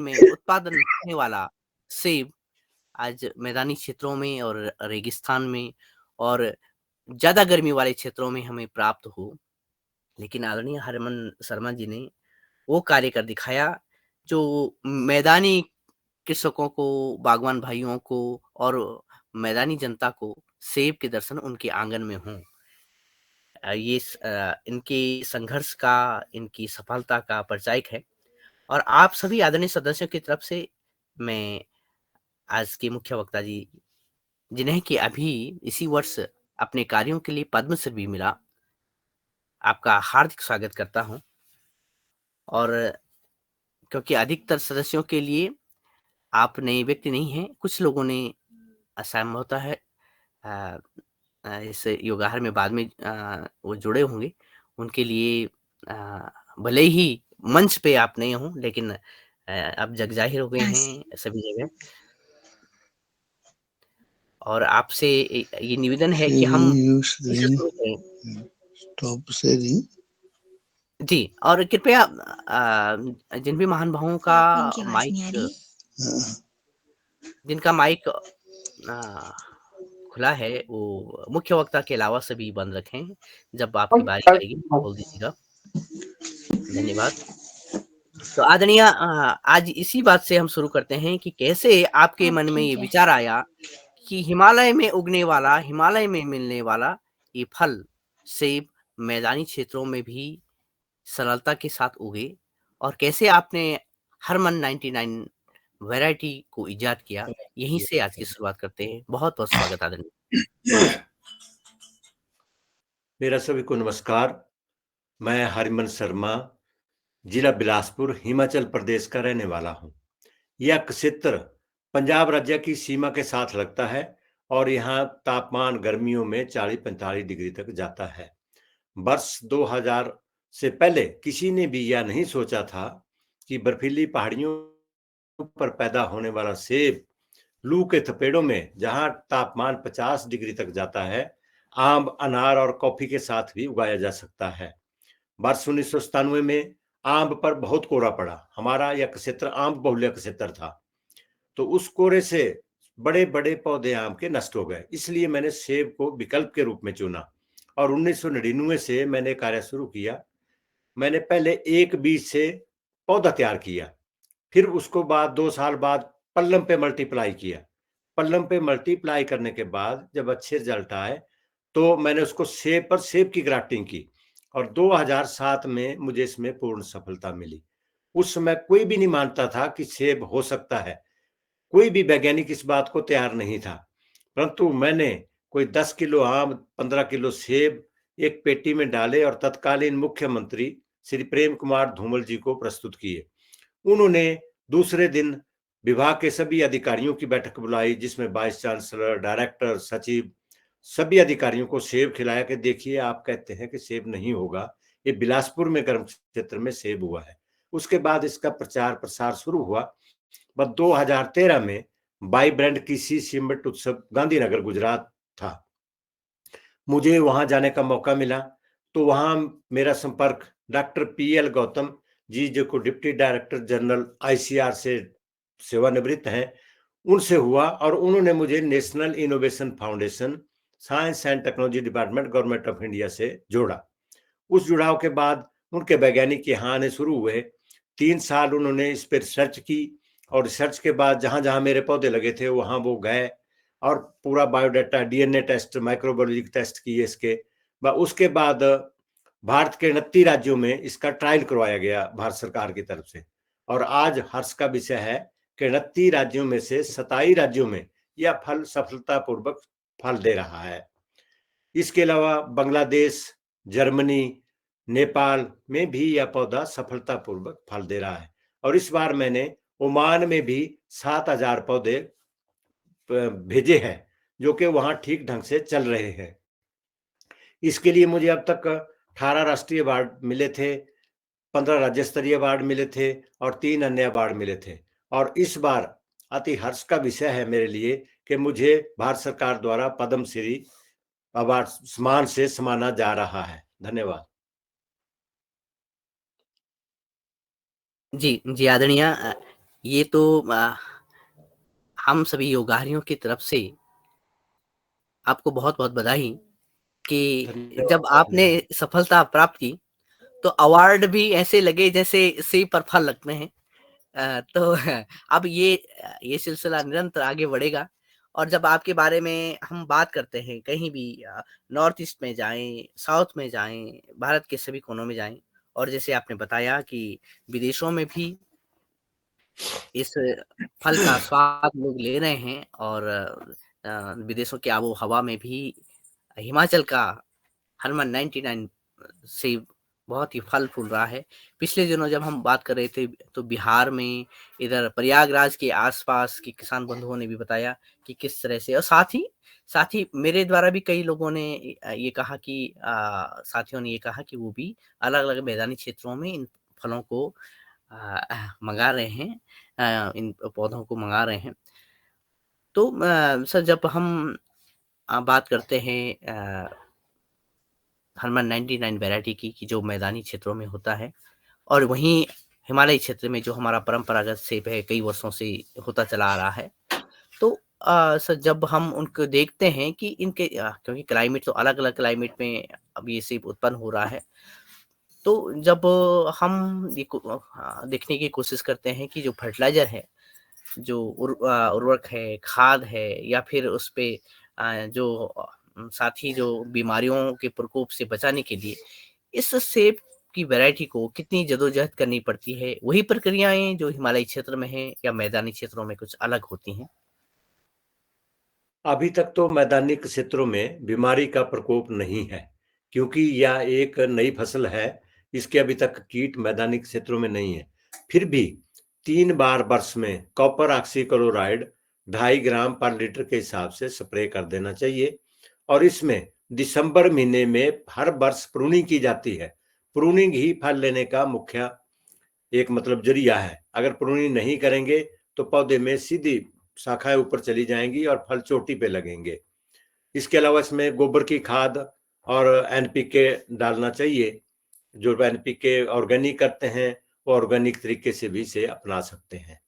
में उत्पादन होने वाला सेब आज मैदानी क्षेत्रों में और रेगिस्तान में और ज़्यादा गर्मी वाले क्षेत्रों में हमें प्राप्त हो। लेकिन आदरणीय हरमन शर्मा जी ने वो कार्य कर दिखाया जो मैदानी कृषकों को, बागवान भाइयों को और मैदानी जनता को सेब के दर्शन उनके आंगन में हों। इनके संघर्ष का, इनकी सफलता का परिचायक है और आप सभी आदरणीय सदस्यों की तरफ से मैं आज के मुख्य वक्ता जी, जिन्हें कि अभी इसी वर्ष अपने कार्यों के लिए पद्मश्री भी मिला, आपका हार्दिक स्वागत करता हूँ। और क्योंकि अधिकतर सदस्यों के लिए आप नए व्यक्ति नहीं हैं, कुछ लोगों ने संभवतः है अ इस योगाहार में बाद में वो जुड़े होंगे, उनके लिए भले ही मंच पे आप नए हों, लेकिन अब जग ज़ाहिर हो गए हैं सभी जगह। और आपसे ये निवेदन है कि हम Sharing your इसे screen. शुरू करें। Stop sharing. जी, और कृपया जिन भी महानुभावों का इनकी आवाज़ नहीं आ माइक रही। जिनका माइक खुला है, वो मुख्य वक्ता के अलावा सभी बंद रखें। जब आपकी बारी आएगी, बोल दीजिएगा। धन्यवाद। तो आदरणीय आज इसी बात से हम शुरू करते हैं कि कैसे आपके मन में ये ठीक है। विचार आया कि हिमालय में उगने वाला, हिमालय में मिलने वाला ये फल, सेब मैदानी क्षेत्रों में भी सरलता के साथ उगे और कैसे आपने हरमन 99 वैरायटी को इजाद किया। यहीं से आज की शुरुआत करते हैं। बहुत-बहुत स्वागत आदरणीय। मेरा सभी को नमस्कार। मैं हरमन शर्मा, जिला बिलासपुर, हिमाचल प्रदेश का रहने वाला हूँ। यह क्षेत्र पंजाब राज्य की सीमा के साथ लगता है और यहाँ तापमान गर्मियों में 40-45 डिग्री तक जाता है। वर्ष 2000 से पहले किसी ने भी यह नहीं सोचा था कि बर्फीली पहाड़ियों पर पैदा होने वाला सेब लू के थपेड़ों में, जहाँ तापमान 50 डिग्री तक जाता है, आम, अनार और कॉफी के साथ भी उगाया जा सकता है। वर्ष 1997 में आम पर बहुत कोहरा पड़ा। हमारा यह क्षेत्र आम बहुल्य क्षेत्र था, तो उस कोहरे से बड़े बड़े पौधे आम के नष्ट हो गए। इसलिए मैंने सेब को विकल्प के रूप में चुना और 1999 से मैंने कार्य शुरू किया। मैंने पहले एक बीज से पौधा तैयार किया, फिर उसको बाद 2 साल बाद पल्लम पे मल्टीप्लाई किया। पल्लम पे मल्टीप्लाई करने के बाद जब अच्छे रिजल्ट आए, तो मैंने उसको सेब पर सेब की ग्राफ्टिंग की और 2007 में मुझे इसमें पूर्ण सफलता मिली। उस समय कोई भी नहीं मानता था कि सेब हो सकता है। कोई भी वैज्ञानिक इस बात को तैयार नहीं था, परंतु मैंने कोई 10 किलो आम, 15 किलो सेब एक पेटी में डाले और तत्कालीन मुख्यमंत्री श्री प्रेम कुमार धूमल जी को प्रस्तुत किए। उन्होंने दूसरे दिन विभाग के सभी अधिकारियों की बैठक बुलाई, जिसमें वाइस चांसलर, डायरेक्टर, सचिव, सभी अधिकारियों को सेब खिलाया कि देखिए, आप कहते हैं कि सेब नहीं होगा, ये बिलासपुर में गर्म क्षेत्र में सेब हुआ है। उसके बाद इसका प्रचार प्रसार शुरू हुआ। बस 2013 में वाइब्रेंट कृषि सिमट उत्सव गांधीनगर गुजरात था। मुझे वहां जाने का मौका मिला, तो वहां मेरा संपर्क डॉक्टर पीएल गौतम जी, जो को डिप्टी डायरेक्टर जनरल आईसीआर से सेवानिवृत्त हैं, उनसे हुआ और उन्होंने मुझे national innovation foundation, science and technology department, government of India से जोड़ा। उस जुड़ाव के बाद उनके वैज्ञानिक यहाँ आने शुरू हुए। 3 साल उन्होंने इस पर रिसर्च की और रिसर्च के बाद जहां जहां मेरे पौधे लगे थे वहां वो गए और पूरा biodata, DNA test, microbiology test किए इसके। उसके बाद भारत के 29 राज्यों में इसका ट्रायल करवाया गया भारत सरकार की तरफ से, और आज हर्ष का विषय है कि 29 राज्यों में से 27 राज्यों में यह फल सफलतापूर्वक फल दे रहा है। इसके अलावा बांग्लादेश, जर्मनी, नेपाल में भी यह पौधा सफलतापूर्वक फल दे रहा है और इस बार मैंने ओमान में भी 7,000 पौधे भेजे हैं, जो कि वहां ठीक ढंग से चल रहे हैं। इसके लिए मुझे अब तक 18 राष्ट्रीय अवार्ड मिले थे, 15 राज्य स्तरीय अवार्ड मिले थे और 3 अन्य अवार्ड मिले थे। और इस बार अति हर्ष का विषय है मेरे लिए कि मुझे भारत सरकार द्वारा पद्म श्री अवार्ड सम्मान से सम्माना जा रहा है। धन्यवाद। जी, जी आदरणीय ये तो हम सभी योगारियों की तरफ से आपको बहुत-बहुत बधाई कि धन्यवाद, जब आपने धन्यवाद। सफलता प्राप्त की, तो अवार्ड भी ऐसे लगे जैसे सेब पर फल लगते हैं। तो अब ये सिलसिला निरंतर आगे बढ़ेगा और जब आपके बारे में हम बात करते हैं कहीं भी नॉर्थ ईस्ट में जाएँ, साउथ में जाएँ, भारत के सभी कोनों में जाएँ और जैसे आपने बताया कि विदेशों में भी इस फल का स्वाद लोग ले रहे हैं और विदेशों की आबो-हवा में भी हिमाचल का हरमन 99 सेब बहुत ही फल-फूल रहा है। पिछले दिनों जब हम बात कर रहे थे तो बिहार में इधर प्रयागराज के आस-पास के किसान बंधुओं ने भी बताया कि किस तरह से और साथ ही मेरे द्वारा भी कई लोगों ने ये कहा कि साथियों ने ये कहा कि वो भी अलग-अलग मैदानी क्षेत्रों में इन फलों को मँगा रहे हैं इन पौधों को मँगा रहे हैं। तो सर जब हम बात करते हैं हरमन 99 वैरायटी की कि जो मैदानी क्षेत्रों में होता है और वहीं हिमालयी क्षेत्र में जो हमारा परंपरागत सेब है, कई वर्षों से होता चला आ रहा है। तो सर जब हम उनको देखते हैं कि इनके क्योंकि क्लाइमेट तो अलग-अलग क्लाइमेट में अब ये सेब उत्पन्न हो रहा है। तो जब हम देखने की कोशिश करते हैं कि जो फर्टिलाइज़र है जो उर्वरक है, खाद है या फिर उसपे साथ ही जो बीमारियों के प्रकोप से बचाने के लिए इस सेब की वैरायटी को कितनी जदोजहद करनी पड़ती है? वही प्रक्रियाएँ जो हिमालयी क्षेत्र में हैं या मैदानी क्षेत्रों में कुछ अलग होती हैं? अभी तक तो मैदानी क्षेत्रों में बीमारी का प्रकोप नहीं है, क्योंकि यह एक नई फसल है, इसके अभी तक कीट मैदानी क्षेत्रों में नहीं है। फिर भी 3 बार वर्ष में कॉपर ऑक्सीक्लोराइड 2.5 ग्राम पर लीटर के हिसाब से स्प्रे कर देना चाहिए और इसमें दिसंबर महीने में हर वर्ष प्रूनिंग की जाती है। प्रूनिंग ही फल लेने का मुख्य एक मतलब ज़रिया है। अगर प्रूनिंग नहीं करेंगे तो पौधे में सीधी शाखाएँ ऊपर चली जाएँगी और फल चोटी पे लगेंगे। इसके अलावा इसमें गोबर की खाद और एनपीके डालना चाहिए। जो एनपीके ऑर्गेनिक करते हैं, वो ऑर्गेनिक तरीके से भी इसे अपना सकते हैं।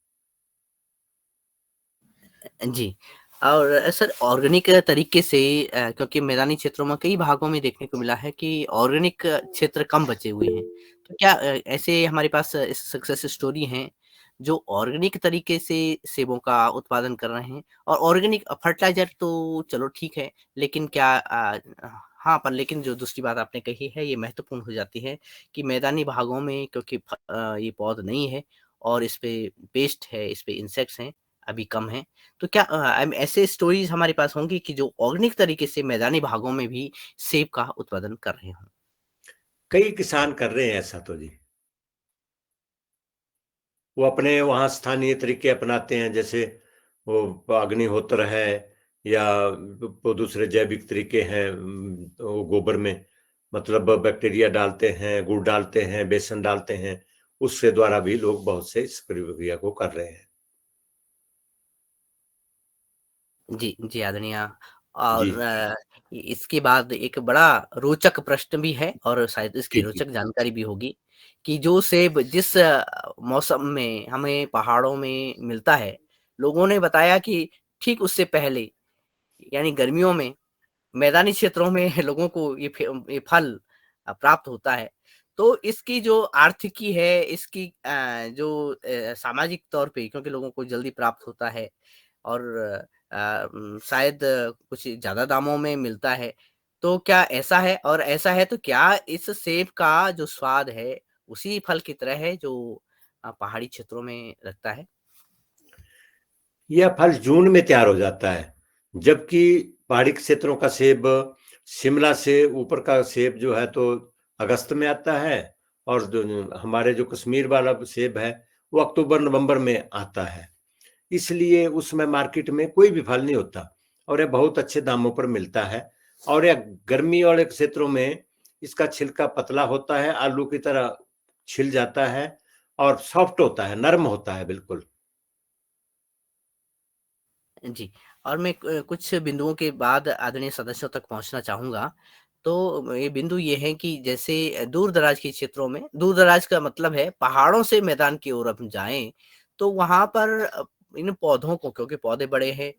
जी। और सर ऑर्गेनिक तरीके से क्योंकि मैदानी क्षेत्रों में कई भागों में देखने को मिला है कि ऑर्गेनिक क्षेत्र कम बचे हुए हैं। तो क्या ऐसे हमारे पास सक्सेस स्टोरी हैं, जो ऑर्गेनिक तरीके से सेबों का उत्पादन कर रहे हैं? और ऑर्गेनिक फर्टिलाइज़र तो चलो ठीक है, लेकिन क्या हाँ, पर लेकिन जो दूसरी बात आपने कही है, ये महत्वपूर्ण हो जाती है कि मैदानी भागों में क्योंकि ये पौध नहीं है और इसपे पेस्ट है, इसपे इंसेक्ट्स हैं, अभी कम हैं। तो क्या ऐसे स्टोरीज़ हमारे पास होंगी कि जो ऑर्गेनिक तरीके से मैदानी भागों में भी सेब का उत्पादन कर रहे हों? कई किसान कर रहे हैं ऐसा तो जी। वो अपने वहाँ स्थानीय तरीके अपनाते हैं, जैसे वो अग्निहोत्र है या वो दूसरे जैविक तरीके हैं, वो गोबर में मतलब बैक्टीरिया डालते हैं, गुड़ डालते हैं, बेसन डालते हैं, उसके द्वारा भी लोग बहुत से इस प्रक्रिया को कर रहे हैं। जी, जी आदरणीय जी, और इसके बाद एक बड़ा रोचक प्रश्न भी है और शायद इसकी जी, जी। रोचक जानकारी भी होगी कि जो सेब जिस मौसम में हमें पहाड़ों में मिलता है, लोगों ने बताया कि ठीक उससे पहले यानी गर्मियों में मैदानी क्षेत्रों में लोगों को ये फल प्राप्त होता है। तो इसकी जो आर्थिकी है, इसकी जो सामाजिक तौर पे क्योंकि लोगों को जल्दी प्राप्त होता है और शायद कुछ ज़्यादा दामों में मिलता है। तो क्या ऐसा है? और ऐसा है तो क्या इस सेब का जो स्वाद है, उसी फल की तरह है जो पहाड़ी क्षेत्रों में लगता है? यह फल जून में तैयार हो जाता है, जबकि पहाड़ी क्षेत्रों का सेब शिमला से ऊपर का सेब जो है तो अगस्त में आता है और जो हमारे जो कश्मीर वाला सेब है, वो अक्टूबर-नवंबर में आता है। इसलिए उसमें मार्केट में कोई भी फल नहीं होता और ये बहुत अच्छे दामों पर मिलता है और यह गर्मी वाले क्षेत्रों में इसका छिलका पतला होता है, आलू की तरह छिल जाता है और सॉफ्ट होता है, नरम होता है बिल्कुल। जी, और मैं कुछ बिंदुओं के बाद आदरणीय सदस्यों तक पहुँचना चाहूँगा। तो ये बिंदु ये हैं कि जैसे दूर-दराज के क्षेत्रों में दूर-दराज का मतलब है पहाड़ों से मैदान की ओर हम जाएँ, तो वहाँ पर इन पौधों को, क्योंकि पौधे बड़े हैं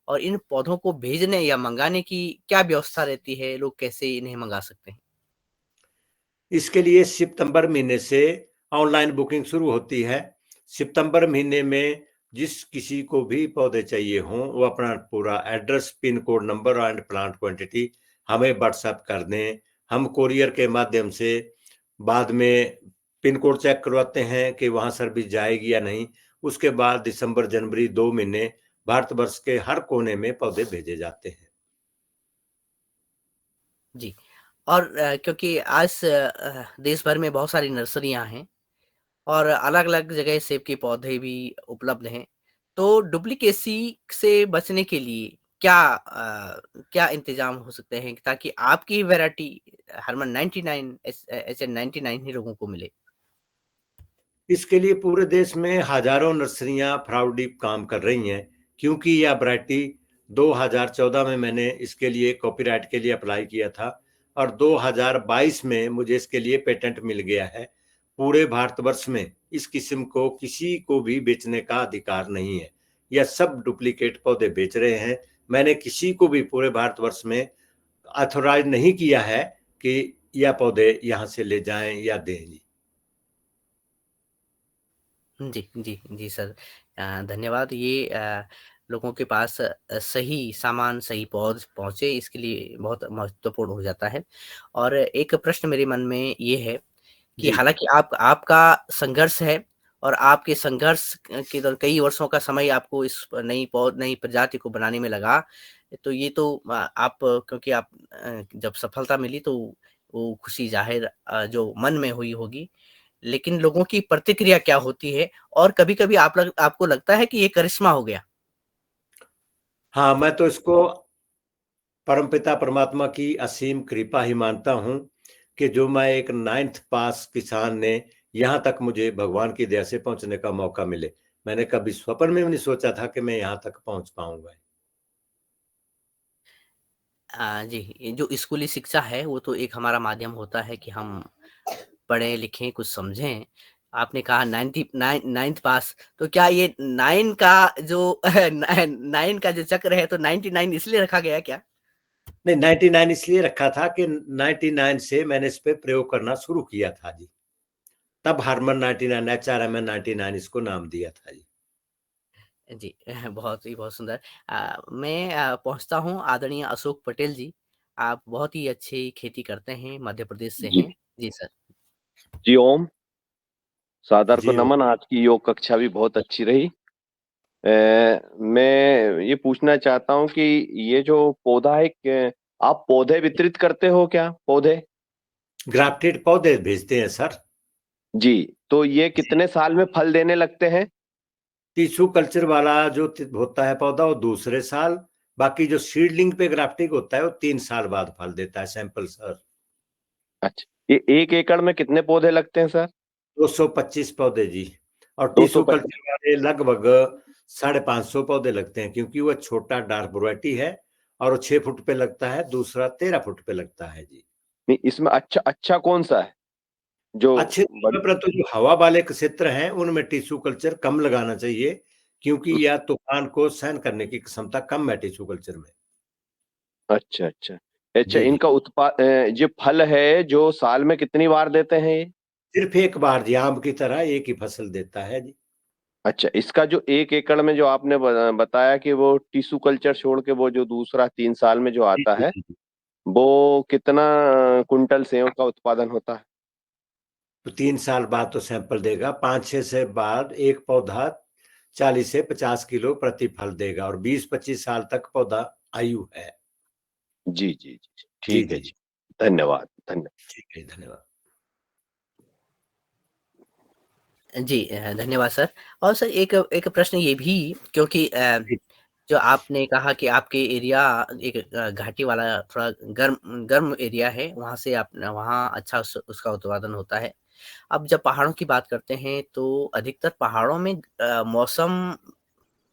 और इन पौधों को भेजने या मँगाने की क्या व्यवस्था रहती है? लोग कैसे इन्हें मँगा सकते हैं? इसके लिए सितंबर महीने से ऑनलाइन बुकिंग शुरू होती है। सितंबर महीने में जिस किसी को भी पौधे चाहिए हों, वो अपना पूरा address, pin code number and plant quantity हमें व्हाट्सएप कर दें। हम कोरियर के माध्यम से बाद में पिन कोड चेक करवाते हैं कि वहाँ सर्विस जाएगी या नहीं। उसके बाद दिसंबर, जनवरी 2 महीने भारतवर्ष के हर कोने में पौधे भेजे जाते हैं। जी। और क्योंकि आज देश भर में बहुत सारी नर्सरियाँ हैं और अलग-अलग जगह सेब के पौधे भी उपलब्ध हैं। तो डुप्लीकेसी से बचने के लिए क्या इंतज़ाम हो सकते हैं ताकि आपकी वैरायटी हरमन 99 एचएन 99 ही लोगों को मिले? इसके लिए पूरे देश में हजारों नर्सरियां फ्राउडी काम कर रही हैं, क्योंकि यह वैरायटी 2014 में मैंने इसके लिए कॉपीराइट के लिए अप्लाई किया था और 2022 में मुझे इसके लिए पेटेंट मिल गया है। पूरे भारतवर्ष में इस किस्म को किसी को भी बेचने का अधिकार नहीं है। यह सब डुप्लीकेट पौधे बेच रहे हैं। मैंने किसी को भी पूरे भारतवर्ष में ऑथोराइज नहीं किया है कि यह पौधे यहाँ से ले जाएं या दें जी। जी, जी, जी सर। धन्यवाद। ये लोगों के पास सही सामान, सही पौध पहुँचे इसके लिए बहुत महत्वपूर्ण हो जाता है। और एक प्रश्न मेरे मन में ये है कि जी। हालाँकि आपका संघर्ष है और आपके संघर्ष के दौर कई वर्षों का समय आपको इस नई प्रजाति को बनाने में लगा। तो ये तो आप क्योंकि आप जब सफलता मिली तो वो खुशी ज़ाहिर जो मन में हुई होगी। लेकिन लोगों की प्रतिक्रिया क्या होती है? और कभी-कभी आपको लगता है कि ये करिश्मा हो गया? हाँ, मैं तो इसको परमपिता परमात्मा की असीम कृपा ही मानता हूँ कि जो मैं एक 9th पास किसान ने यहाँ तक मुझे भगवान की दया से पहुँचने का मौका मिले। मैंने कभी स्वप्न में भी नहीं सोचा था कि मैं यहाँ तक पहुँच पाऊँगा। जी, ये जो स्कूली शिक्षा है वो तो एक हमारा माध्यम होता है कि हम पढ़ें-लिखें, कुछ समझें। आपने कहा 9th पास, तो क्या ये 9 का जो 9 का जो चक्र है तो 99 इसलिए रखा गया क्या? नहीं, 99 इसलिए रखा था कि 99 से मैंने इस पे प्रयोग करना शुरू किया था जी। तब हार्मन 99 एचआरएमएन 99 इसको नाम दिया था जी। जी, बहुत ही बहुत सुंदर। मैं पहुँचता हूँ आदरणीय अशोक पटेल जी। आप बहुत ही अच्छी खेती करते हैं, मध्य प्रदेश से जी, हैं। जी सर। जी ओम, सादर को जी, नमन। आज की योग कक्षा भी बहुत अच्छी रही। मैं ये पूछना चाहता हूँ कि ये जो पौधा है आप पौधे वितरित करते हो क्या? पौधे? ग्राफ्टेड पौधे भेजते हैं सर। जी, तो ये कितने साल में फल देने लगते हैं? टिश्यू कल्चर वाला जो होता है पौधा वो दूसरे साल, बाकी जो सीडलिंग पे ग्राफ्टिंग होता है वो 3 साल बाद फल देता है सैंपल सर। अच्छा, ये 1 एकड़ में कितने पौधे लगते हैं सर? 225 पौधे जी। और टिश्यू 225। कल्चर वाले लगभग 550 पौधे लगते हैं, क्योंकि वह छोटा डार्क वैरायटी है और वो 6 फुट पे लगता है, दूसरा 13 फुट पे लगता है जी। नहीं, इसमें अच्छा अच्छा कौन सा है जो अच्छे बड़... परंतु जो हवा वाले क्षेत्र हैं उनमें टिश्यू कल्चर कम लगाना चाहिए, क्योंकि यह तूफान को सहन करने की क्षमता कम है टिश्यू कल्चर में। अच्छा अच्छा अच्छा, जी जी। इनका जो फल है जो साल में कितनी बार देते हैं ये? सिर्फ एक बार जी, आम की तरह एक ही फसल देता है जी। अच्छा, इसका जो 1 एकड़ में जो आपने बताया कि वो टिश्यू कल्चर छोड़ के वो जो दूसरा 3 साल में जो जी आता जी है, जी। वो कितना कुंटल सेव का उत्पादन होता है? तो 3 साल बाद तो सैंपल देगा, 5-6 से बाद एक पौधा 40 से 50 किलो प्रति फल देगा और 20-25 साल तक पौधा आयु है। जी जी जी, जी ठीक है जी जी। जी। धन्यवाद धन्यवाद। ठीक है, धन्यवाद। जी धन्यवाद सर। और सर एक एक प्रश्न ये भी, क्योंकि जी जो आपने कहा कि आपके एरिया एक घाटी वाला थोड़ा गर्म गर्म एरिया है, वहाँ से आप वहाँ अच्छा उसका उत्पादन होता है। अब जब पहाड़ों की बात करते हैं तो अधिकतर पहाड़ों में मौसम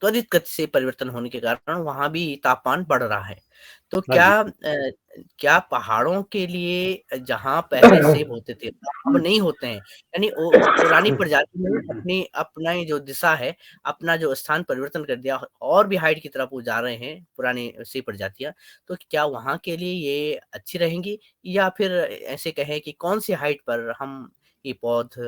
त्वरित गति से परिवर्तन होने के कारण वहाँ भी तापमान बढ़ रहा है। तो हाँ जी। क्या पहाड़ों के लिए जहाँ पहले सेब होते थे, अब नहीं होते हैं? यानी वो पुरानी प्रजाति ने अपना ये जो दिशा है, अपना जो स्थान परिवर्तन कर दिया और भी हाइट की तरफ वो जा रहे हैं, पुरानी सेब प्रजातियाँ। तो क्या वहाँ के लिए ये अच्छी रहेंगी या फिर ऐसे कहें कि कौन-सी हाइट पर हम ये पौध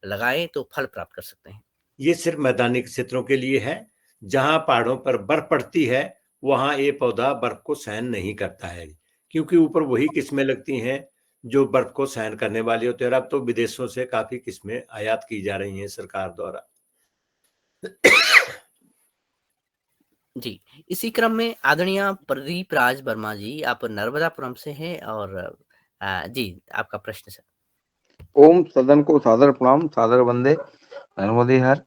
लगाएँ तो फल प्राप्त कर सकते हैं? ये सिर्फ मैदानी क्षेत्रों के लिए है। जहाँ पहाड़ों पर बर्फ पड़ती है, वहाँ ये पौधा बर्फ को सहन नहीं करता है, क्योंकि ऊपर वही किस्में लगती हैं जो बर्फ को सहन करने वाली होती है। और अब तो विदेशों से काफ़ी किस्में आयात की जा रही हैं सरकार द्वारा। जी, इसी क्रम में आदरणीय प्रदीप राज वर्मा जी, आप नर्मदापुरम से हैं और जी, आपका प्रश्न सर। ओम सदन को सादर प्रणाम, सादर वंदे, नर्मदे हर।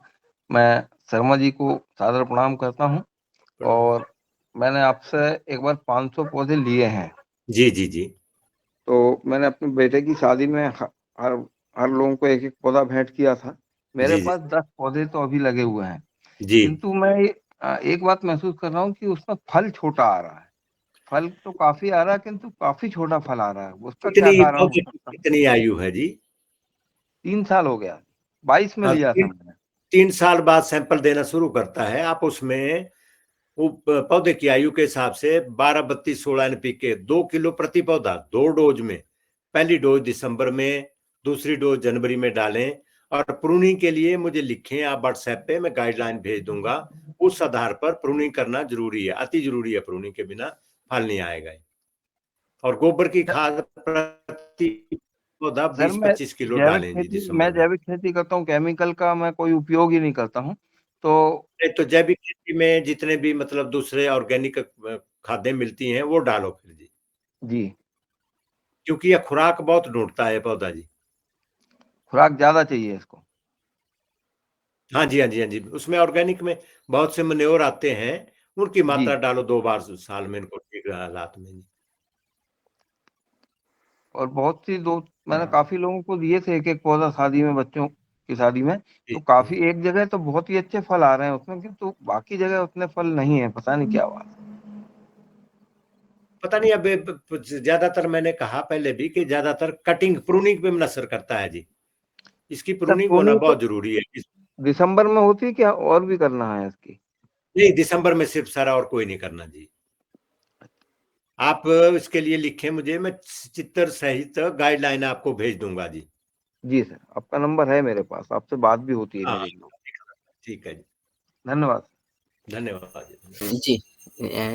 मैं शर्मा जी को सादर प्रणाम करता हूँ और मैंने आपसे एक बार 500 पौधे लिए हैं। जी, जी, जी। तो मैंने अपने बेटे की शादी में हर लोगों को एक-एक पौधा भेंट किया था। मेरे जी, जी। पास 10 पौधे तो अभी लगे हुए हैं, जी। किंतु मैं एक बात महसूस कर रहा हूँ कि उसमें फल छोटा आ रहा है। फल तो काफ़ी आ रहा है, किंतु काफ़ी छोटा फल आ रहा है। उसका क्या कितनी कारण हो पौधे की सकता है? कितनी आयु है जी? 3 साल हो गया, 22 में हाँ, लिया था मैंने। 3 साल बाद सैंपल देना शुरू करता है। आप उसमें वो पौधे की आयु के हिसाब से 12, 32, 16 एनपीके 2 किलो प्रति पौधा 2 डोज में, पहली डोज दिसंबर में, दूसरी डोज जनवरी में डालें। और प्रूनिंग के लिए मुझे लिखें आप व्हाट्सएप पे, मैं गाइडलाइन भेज दूंगा। उस आधार पर प्रूनिंग करना जरूरी है, अति जरूरी है। प्रूनिंग के बिना फल नहीं आएगा। और गोबर की खाद प्रति पौधा सर, 20-25 किलो डालें जी मैं दिसंबर में। जैविक खेती करता हूँ, केमिकल का मैं कोई उपयोग ही नहीं करता हूँ। तो नहीं तो जैविक खेती में जितने भी मतलब दूसरे ऑर्गेनिक खादें मिलती हैं वो डालो फिर जी, जी, क्योंकि यह खुराक बहुत ढूंढता है पौधा जी। खुराक ज़्यादा चाहिए इसको। हाँ जी, हाँ जी, हाँ जी। उसमें ऑर्गेनिक में बहुत से मैन्योर आते हैं, उनकी जी, मात्रा डालो 2 बार साल में इनको ठीक हालात में जी। और बहुत सी दो मैंने काफ़ी लोगों को दिए थे एक-एक पौधा शादी में, बच्चों की शादी में। जी, तो जी। काफ़ी एक जगह तो बहुत ही अच्छे फल आ रहे हैं उसमें, किंतु बाकी जगह उतने फल नहीं है, पता नहीं क्या बात है। पता नहीं अब ज्यादातर मैंने कहा पहले भी कि ज्यादातर कटिंग प्रूनिंग पे असर करता है जी। इसकी सर, प्रूनिंग होना प्रूनिंग तो बहुत जरूरी है। दिसंबर में होती है क्या, और भी करना है इसकी? नहीं, दिसंबर में सिर्फ सारा, और कोई नहीं करना जी। आप इसके लिए लिखें मुझे, मैं चित्र सहित गाइडलाइन आपको भेज दूंगा जी। जी सर, आपका नंबर है मेरे पास, आपसे बात भी होती है हाँ, मेरी। ठीक है जी। धन्यवाद। धन्यवाद जी। जी।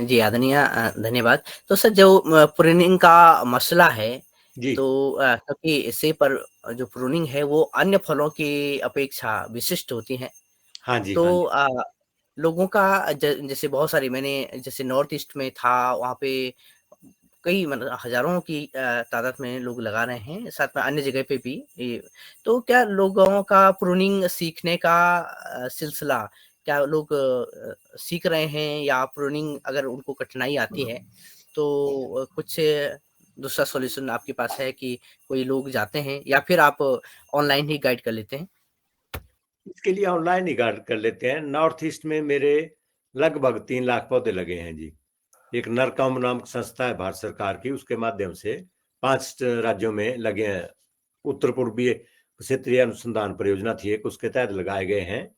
जी, आदरणीय धन्यवाद। तो सर जो प्रूनिंग का मसला है, जी। तो क्योंकि सेब पर जो प्रूनिंग है वो अन्य फलों की अपेक्षा विशिष्ट होती है। हाँ जी, तो हाँ जी। लोगों का जैसे बहुत सारी मैंने जैसे नॉर्थ ईस्ट में था, वहाँ पे कई मतलब हज़ारों की तादाद में लोग लगा रहे हैं, साथ में अन्य जगह पे भी ये। तो क्या लोगों का प्रूनिंग सीखने का सिलसिला, क्या लोग सीख रहे हैं या प्रूनिंग अगर उनको कठिनाई आती है, तो कुछ दूसरा सॉल्यूशन आपके पास है कि कोई लोग जाते हैं या फिर आप ऑनलाइन ही गाइड कर लेते हैं? इसके लिए ऑनलाइन ही गाइड कर लेते हैं। नॉर्थ ईस्ट में मेरे लगभग 3 लाख पौधे लगे हैं जी। एक नरकॉम नामक संस्था है भारत सरकार की, उसके माध्यम से 5 राज्यों में लगे हैं। उत्तर पूर्वीय क्षेत्रीय अनुसंधान परियोजना थी एक, उसके तहत लगाए गए हैं।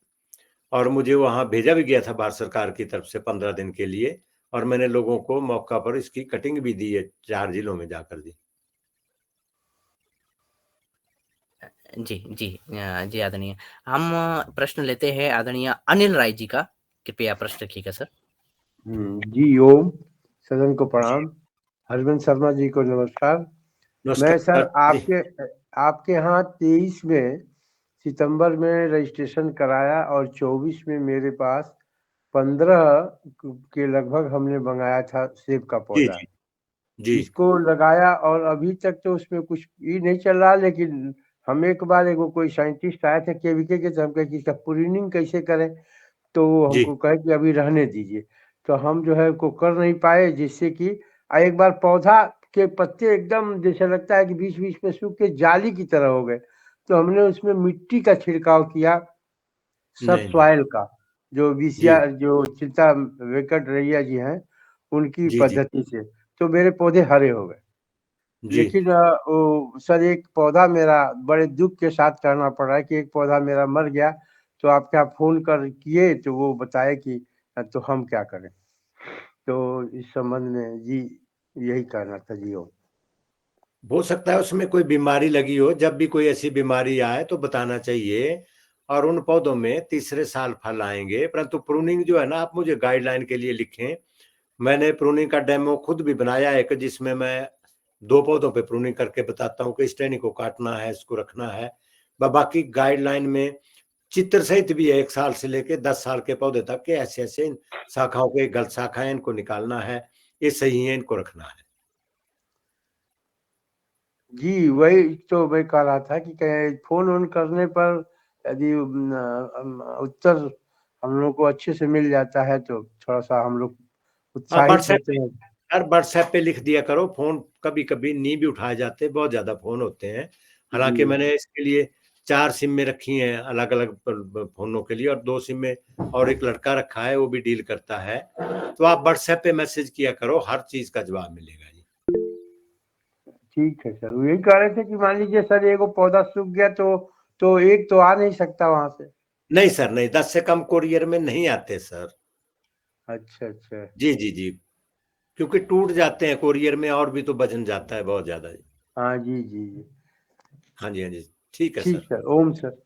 और मुझे वहां भेजा भी गया था भारत सरकार की तरफ से 15 दिन के लिए। और मैंने लोगों को मौका पर इसकी कटिंग भी दी है 4 जिलों में जाकर जी। जी, जी। जी आदरणीय। हम प्रश्न लेते हैं आदरणीय अनिल राय जी का। कृपया प्रश्न रखिएगा सर। जी ओम, सदन को प्रणाम। हरवंश शर्मा जी को नमस्कार। मैं सर नमस्कार जी। आपके यहाँ 23 में सितंबर में रजिस्ट्रेशन कराया और 24 में मेरे पास 15 के लगभग हमने मंगाया था सेब का जी, पौधा। जी, जी, इसको लगाया और अभी तक तो उसमें कुछ ही नहीं चल रहा, लेकिन हम एक बार एगो कोई साइंटिस्ट आए थे केवीके के, तो हम कहे कि इसका प्रूनिंग कैसे करें, तो वो जी, हमको कहे कि अभी रहने दीजिए। तो हम जो है को कर नहीं पाए, जिससे कि एक बार पौधा के पत्ते एकदम जैसे लगता है कि बीच बीच में सूख के जाली की तरह हो गए। तो हमने उसमें मिट्टी का छिड़काव किया, सब नहीं, नहीं, सॉइल का, जो विषया जो चिंता वेंकट रैया जी हैं उनकी जी, जी। पद्धति से, तो मेरे पौधे हरे हो गए। जी। लेकिन सर एक पौधा मेरा बड़े दुख के साथ कहना पड़ रहा है कि एक पौधा मेरा मर गया, तो आपके यहाँ फोन कर किए तो वो बताए कि तो हम क्या करें। तो इस संबंध में जी यही कहना था जी। हो सकता है उसमें कोई बीमारी लगी हो, जब भी कोई ऐसी बीमारी आए तो बताना चाहिए। और उन पौधों में तीसरे साल फल आएंगे, परंतु प्रूनिंग जो है ना, आप मुझे गाइडलाइन के लिए लिखें। मैंने प्रूनिंग का डेमो खुद भी बनाया एक, जिसमें मैं 2 पौधों पे प्रूनिंग करके बताता हूँ कि इस टहनी को काटना है, इसको रखना है। बाकी गाइडलाइन में चित्र सहित भी है 1 साल से लेके 10 साल के पौधे तक के, ऐसे ऐसे इन शाखाओं के गलत शाखाएं, इनको निकालना है, ये सही है, इनको रखना है। जी वही तो मैं कह रहा था कि फोन ऑन करने पर यदि उत्तर हम लोग को अच्छे से मिल जाता है तो थोड़ा सा हम लोग उत्साहित व्हाट्सएप होते हैं। यार, व्हाट्सएप पे लिख दिया करो। फोन कभी कभी नहीं भी उठाए जाते, बहुत ज्यादा फोन होते हैं। हालांकि जी मैंने इसके लिए 4 सिम में रखी हैं अलग अलग फोनों के लिए, और 2 सिम में और एक लड़का रखा है, वो भी डील करता है। तो आप व्हाट्सएप पे मैसेज किया करो, हर चीज का जवाब मिलेगा जी। ठीक है सर, यही कह रहे थे कि मान लीजिए सर एगो पौधा सूख गया तो एक तो आ नहीं सकता वहां से। नहीं सर, नहीं, 10 से कम कोरियर में नहीं आते सर। अच्छा अच्छा। जी जी जी, क्योंकि टूट जाते हैं कोरियर में, और भी तो वजन जाता है बहुत ज्यादा जी। हाँ जी जी जी। हाँ जी, हाँ जी, ठीक है ठीक सर। सर, ओम सर।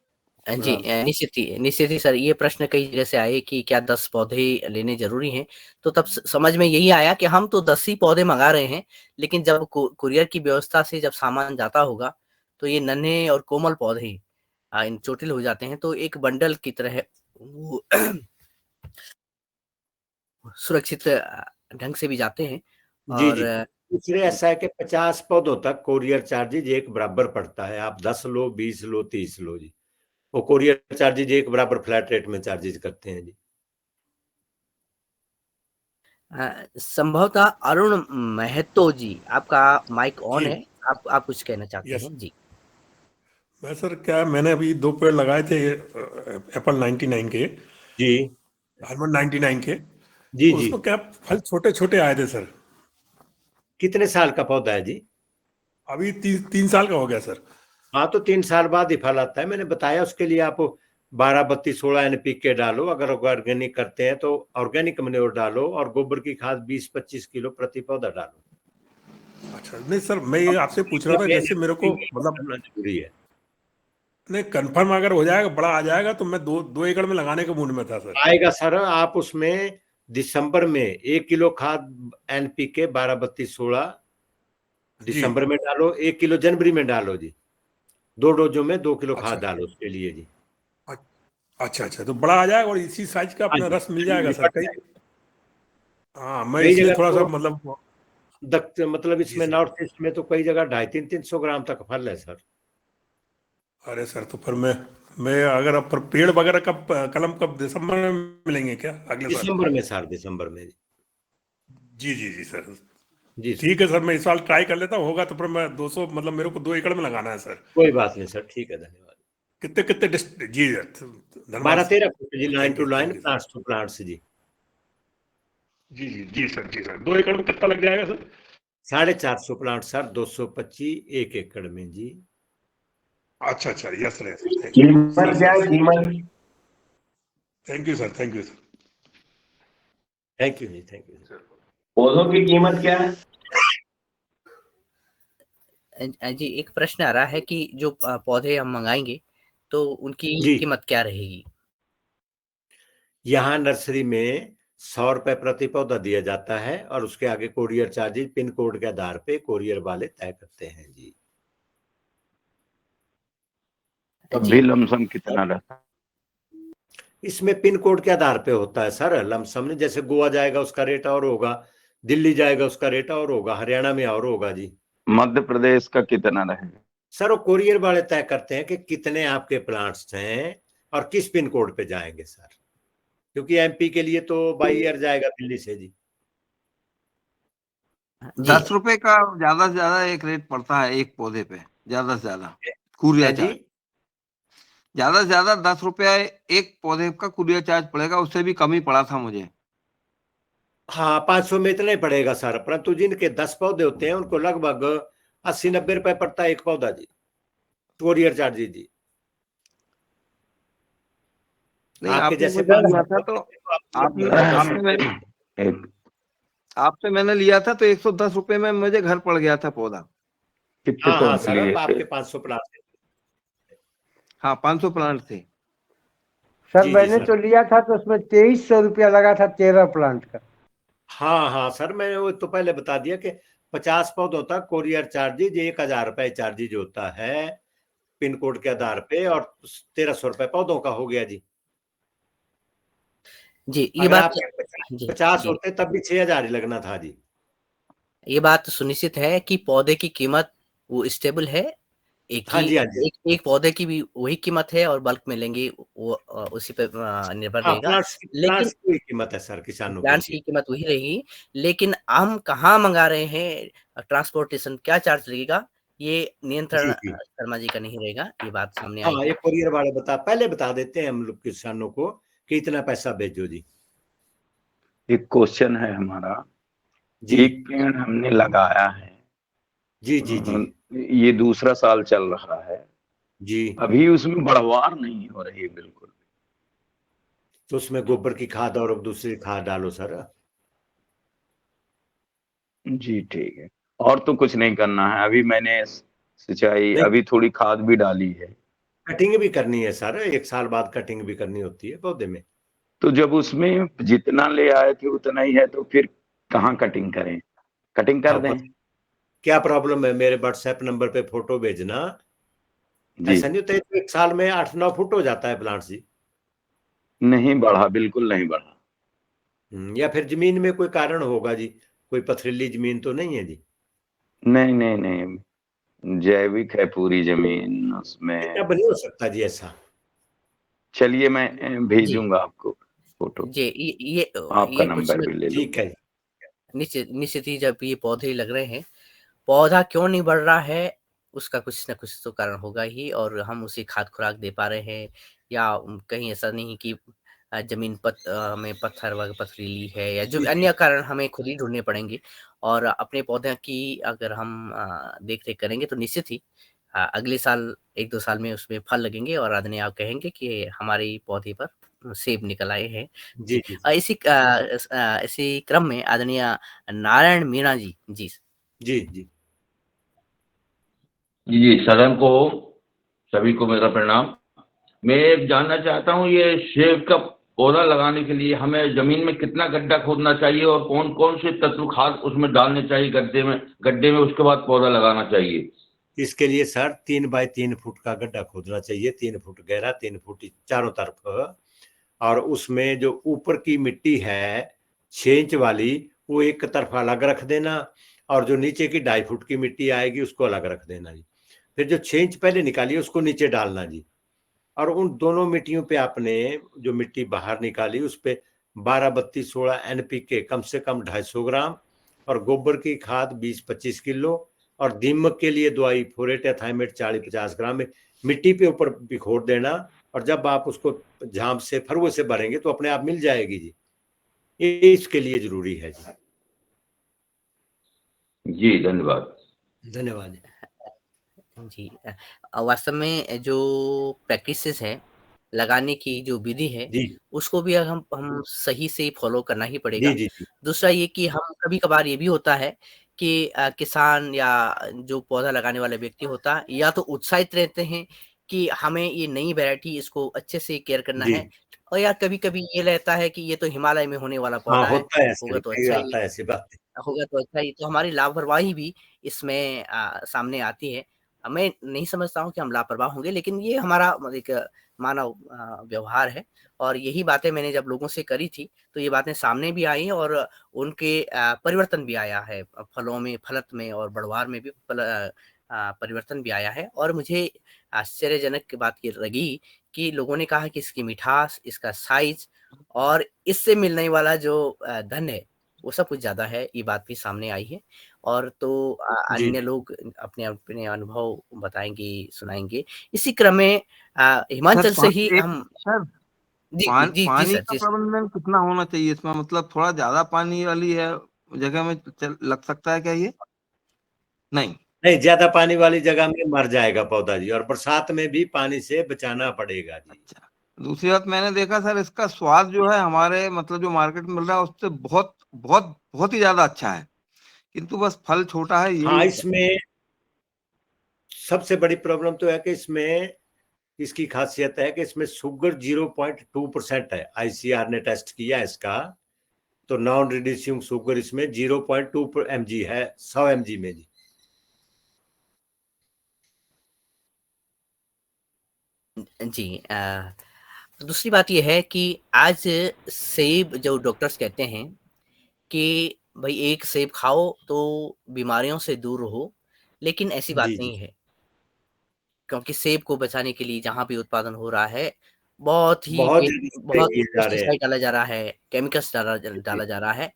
जी प्रणाम। निश्चित ही सर, ये प्रश्न कई जगह से आए कि क्या 10 पौधे लेने जरूरी हैं। तो तब समझ में यही आया कि हम तो 10 ही पौधे मंगा रहे हैं, लेकिन जब कुरियर की व्यवस्था से जब सामान जाता होगा तो ये नन्हे और कोमल पौधे इन चोटिल हो जाते हैं, तो एक बंडल की तरह वो सुरक्षित ढंग से भी जाते हैं। जी और जी, दूसरे ऐसा है कि 50 पौधों तक कोरियर चार्जेज एक बराबर पड़ता है। आप 10 लो, 20 लो, 30 लो जी, वो कोरियर चार्जेज एक बराबर फ्लैट रेट में चार्जेज करते हैं जी। संभवतः अरुण महतो जी, आपका माइक ऑन जी। है, आप कुछ कहना चाहते यस। हैं जी। मैं सर क्या, मैंने अभी 2 पेड़ लगाए थे एप्पल 99 के, जी आलमंड 99 के। जी तो जी, उसमें क्या फल छोटे छोटे आए थे सर। कितने साल का पौधा है जी? अभी 3 साल का हो गया सर। हाँ, तो 3 साल बाद ही फल आता है। मैंने बताया, उसके लिए आप 12-32-16 NPK डालो। अगर ऑर्गेनिक करते हैं तो ऑर्गेनिक मैन्योर डालो, और गोबर की खाद 20-25 किलो प्रति पौधा डालो। अच्छा, नहीं सर, मैं ये आपसे पूछ रहा था, जैसे मेरे को मतलब करना जरूरी है। नहीं, कंफर्म अगर हो जाएगा, बड़ा आ जाएगा, तो मैं 2 एकड़ में लगाने के मूड में था सर। आएगा सर। आप उसमें दिसंबर में 1 किलो खाद NPK 12-32-16 जी। दिसंबर में डालो, 1 किलो जनवरी में डालो जी। 2 डोजों में 2 किलो खाद अच्छा डालो उसके लिए जी। अच्छा अच्छा, तो बड़ा आ जाएगा और इसी साइज का हाँ अपना जी, रस मिल जाएगा सर निपट कहीं। जाएगा। हाँ, मैं कई इसलिए जगह थोड़ा सा तो मतलब। मतलब जी इसमें सर। नॉर्थ ईस्ट में तो कई जगह 250-300 ग्राम तक फल है सर। अरे सर, तो फिर मैं अगर अब पर पेड़ वगैरह कब, कलम कब, दिसंबर में मिलेंगे क्या अगले साल? दिसंबर में सर, दिसंबर में जी जी जी सर। जी सर। ठीक है सर, मैं इस साल ट्राई कर लेता हूँ, होगा तो फिर मैं 200, मतलब मेरे को 2 एकड़ में लगाना है सर। कोई बात नहीं सर, ठीक है, धन्यवाद। कितने कितने जी धन्यवाद सर। 12-13 फुट जी, line thank to you line, thank you sir. Plants to plants जी। जी जी जी सर, जी सर, 2 एकड़ में कितना लग जाएगा सर? 450 प्लांट सर, 225 1 एकड़ में जी। अच्छा अच्छा, yes sir, yes sir, thank you sir, कीमत क्या सर है, कीमत? Thank you sir, thank you sir. Thank you जी, थैंक यू। पौधों की कीमत क्या है? जी एक प्रश्न आ रहा है कि जो पौधे हम मंगाएंगे तो उनकी जी, कीमत क्या रहेगी? यहाँ नर्सरी में 100 रुपए प्रति पौधा दिया जाता है, और उसके आगे कोरियर चार्जेज पिन कोड के आधार पे कोरियर वाले तय करते हैं जी। तब जी भी लमसम कितना रहता है? इसमें पिन कोड के आधार पे होता है सर, लमसम नहीं। जैसे गोवा जाएगा उसका रेट और होगा, दिल्ली जाएगा उसका रेट और होगा, हरियाणा में और होगा जी। मध्य प्रदेश का कितना रहेगा? सर वो कोरियर वाले तय करते हैं कि कितने आपके प्लांट्स हैं और किस पिन कोड पे जाएंगे सर, क्योंकि MP के लिए तो बाई एयर जाएगा दिल्ली से जी। जी 10 रुपए का ज्यादा से ज्यादा एक रेट पड़ता है एक पौधे पे, ज्यादा से ज्यादा है कुरिया जी। चार्ज। ज्यादा से ज्यादा 10 रुपया एक पौधे का कुरियर चार्ज पड़ेगा, उससे भी कम ही पड़ा था मुझे। हाँ 500 में इतना ही पड़ेगा सर, परंतु जिनके 10 पौधे होते हैं उनको लगभग 80-90 रुपए पड़ता है एक पौधा जी, कोरियर चार्ज जी। नहीं, आपके आपने जैसे मुझे पाँच लिया था पौधे तो हैं, तो आपको आपने लगभग 10 आपने रुपए। आपसे मैंने लिया था तो 110 रुपए में मुझे घर पड़ गया था पौधा। कितने हाँ हाँ पौधे सर, लिए अब थे? आपके 500 प्लाट है। हाँ, 500 प्लांट थे। सर जी मैंने सर। तो लिया था तो उसमें 2300 रुपया लगा था 13 प्लांट का। हाँ हाँ सर, मैंने वो तो पहले बता दिया कि 50 पौधों तक कोरियर चार्जेज 1000 रुपए चार्जेज होता है पिन कोड के आधार पे, और 1300 रुपए पौधों का हो गया जी। जी, ये अगर बात आपके जी, 50 जी। होते तब भी 6000 ही लगना था जी। ये बात सुनिश्चित है कि पौधे की कीमत वो स्टेबल है, एक हाँ ही जी हाँ जी। एक पौधे की भी वही कीमत है और बल्क में लेंगे वो उसी पे निर्भर हाँ, रहेगा। प्लांट्स लेकिन प्लांट्स की वही कीमत है सर किसानों के प्लांट्स की लिए। कीमत वही रहेगी, लेकिन हम कहाँ मंगा रहे हैं, ट्रांसपोर्टेशन क्या चार्ज लगेगा, ये नियंत्रण जी जी। शर्मा जी का नहीं रहेगा, ये बात सामने आई हाँ, है। ये कोरियर वाले पहले बता देते हैं हम लोग किसानों को कि इतना पैसा भेजो जी। एक क्वेश्चन है हमारा। जी एक पेड़ हमने लगाया है, जी जी जी ये दूसरा साल चल रहा है, जी। अभी उसमें बढ़वार नहीं हो रही है बिल्कुल। तो उसमें गोबर की खाद और दूसरी खाद डालो सर। जी ठीक है। और तो कुछ नहीं करना है, अभी मैंने सिंचाई, नहीं, अभी थोड़ी खाद भी डाली है। कटिंग भी करनी है सर, 1 साल बाद कटिंग भी करनी होती है पौधे में। तो जब उसमें जितना ले आए थे उतना ही है तो फिर कहाँ कटिंग करें? कटिंग कर अब दें? क्या प्रॉब्लम है, मेरे व्हाट्सएप नंबर पे फोटो भेजना। जी। ऐसा नहीं होता है कि 1 साल में 8-9 फुट हो जाता है प्लांट जी। नहीं बढ़ा, बिल्कुल नहीं बढ़ा। या फिर जमीन में कोई कारण होगा जी, कोई पथरीली जमीन तो नहीं है जी। नहीं नहीं नहीं, जैविक है पूरी जमीन उसमें। अब नहीं हो सकता जी ऐसा। चलिए मैं जी, भेजूंगा आपको फोटो, जी, आपका ये कुछ नंबर न भी ले ठीक लूंगा। है जी। निश्चित निश्चित ही जब ये पौधे लग रहे हैं, पौधा क्यों नहीं बढ़ रहा है, उसका कुछ न कुछ तो कारण होगा ही और हम उसे खाद-खुराक दे पा रहे हैं या कहीं ऐसा नहीं कि ज़मीन में पत्थर व पथरीली है या जो जी जी। अन्य कारण हमें खुद ही ढूँढने पड़ेंगे और अपने पौधे की अगर हम देख-रेख करेंगे तो निश्चित ही अगले साल 1-2 साल में उसमें फल लगेंगे और आदमी आप कहेंगे कि हमारे पौधे पर सेब निकल आए हैं। जी जी, जी जी इसी क्रम में आदरणीय नारायण मीणा जी, जी। जी जी। जी, सदन को सभी को मेरा प्रणाम। मैं एक जानना चाहता हूँ, ये सेब का पौधा लगाने के लिए हमें जमीन में कितना गड्ढा खोदना चाहिए और कौन कौन से तत्व खाद उसमें डालने चाहिए गड्ढे में उसके बाद पौधा लगाना चाहिए? इसके लिए सर 3 बाय 3 फुट का गड्ढा खोदना चाहिए, 3 फुट गहरा, 3 फुट चारों तरफ। और उसमें जो ऊपर की मिट्टी है 6 इंच वाली, वो एक तरफ अलग रख देना, और जो नीचे की 2.5 फुट की मिट्टी आएगी उसको अलग रख देना जी। फिर जो 6 इंच पहले निकाली उसको नीचे डालना जी, और उन दोनों मिट्टियों पे आपने जो मिट्टी बाहर निकाली उस पे 12-32-16 NPK कम से कम 250 ग्राम, और गोबर की खाद 20-25 किलो, और दीमक के लिए दवाई फोरेट या थाइमेट 40-50 ग्राम में मिट्टी पे ऊपर बिखोर देना। और जब आप उसको झांप से फरुए से भरेंगे तो अपने आप मिल जाएगी जी। ये इसके लिए जरूरी है जी। जी, धन्यवाद। धन्यवाद जी। जी वास्तव में जो प्रैक्टिसेस है, लगाने की जो विधि है, जी उसको भी अगर हम सही से फॉलो करना ही जी पड़ेगा। जी जी दूसरा ये कि हम कभी-कभार ये भी होता है कि किसान या जो पौधा लगाने वाला व्यक्ति होता है, या तो उत्साहित रहते हैं कि हमें ये नई वैरायटी इसको अच्छे से केयर करना जी। है और या कभी-कभी ये रहता है कि ये तो हिमालय में होने वाला हाँ, पौधा है, होता है ऐसे, होगा तो कई अच्छा ही आता है ऐसी बात। होगा तो अच्छा ही। तो हमारी लापरवाही भी इसमें सामने आती है। मैं नहीं समझता हूँ कि हम लापरवाह होंगे, लेकिन ये हमारा एक मानव व्यवहार है और यही बातें मैंने जब लोगों से करी थी, तो ये बातें सामने भी आई और उनके परिवर्तन भी आया है। फलों में, फलत में और बढ़वार में भी परिवर्तन भी आया है और मुझे आश्चर्यजनक बात ये लगी कि लोगों ने कहा कि इसकी मिठास, इसका साइज़ और इससे मिलने वाला जो धन है, वो सब कुछ ज़्यादा है, ये बात भी सामने आई है। और तो जी अन्य लोग अपने अनुभव बताएँगे, सुनाएँगे। इसी क्रम में सर हिमाचल से ही एक हम सर जी, जी पानी सर, का जी सर। प्रबंधन कितना होना चाहिए इसमें, मतलब थोड़ा ज्यादा पानी वाली है जगह में लग सकता है क्या ये? नहीं। नहीं, ज्यादा पानी वाली जगह में मर जाएगा पौधा जी, और बरसात में भी पानी से बचाना पड़ेगा जी। अच्छा, दूसरी बात मैंने देखा सर, इसका स्वाद जो है हमारे मतलब जो मार्केट में मिल रहा है उससे बहुत बहुत बहुत ही ज्यादा अच्छा है, किंतु बस फल छोटा है हाँ, यही। इसमें सबसे बड़ी प्रॉब्लम तो है कि इसमें इसकी खासियत है कि इसमें शुगर 0.2% है। आईसीआर ने टेस्ट किया इसका, तो नॉन रिड्यूसिंग शुगर इसमें 0.2 mg है 100 mg में जी। जी दूसरी बात ये है कि आज सेब जो डॉक्टर्स कहते हैं कि भई एक सेब खाओ तो बीमारियों से दूर रहो, लेकिन ऐसी बात जी जी नहीं है। क्योंकि सेब को बचाने के लिए जहाँ भी उत्पादन हो रहा है, बहुत ही बहुत ज्यादा स्प्रे बहुत किए जा रहे हैं। पेस्टिसाइड डाला जा रहा है, केमिकल्स डाला जा रहा है।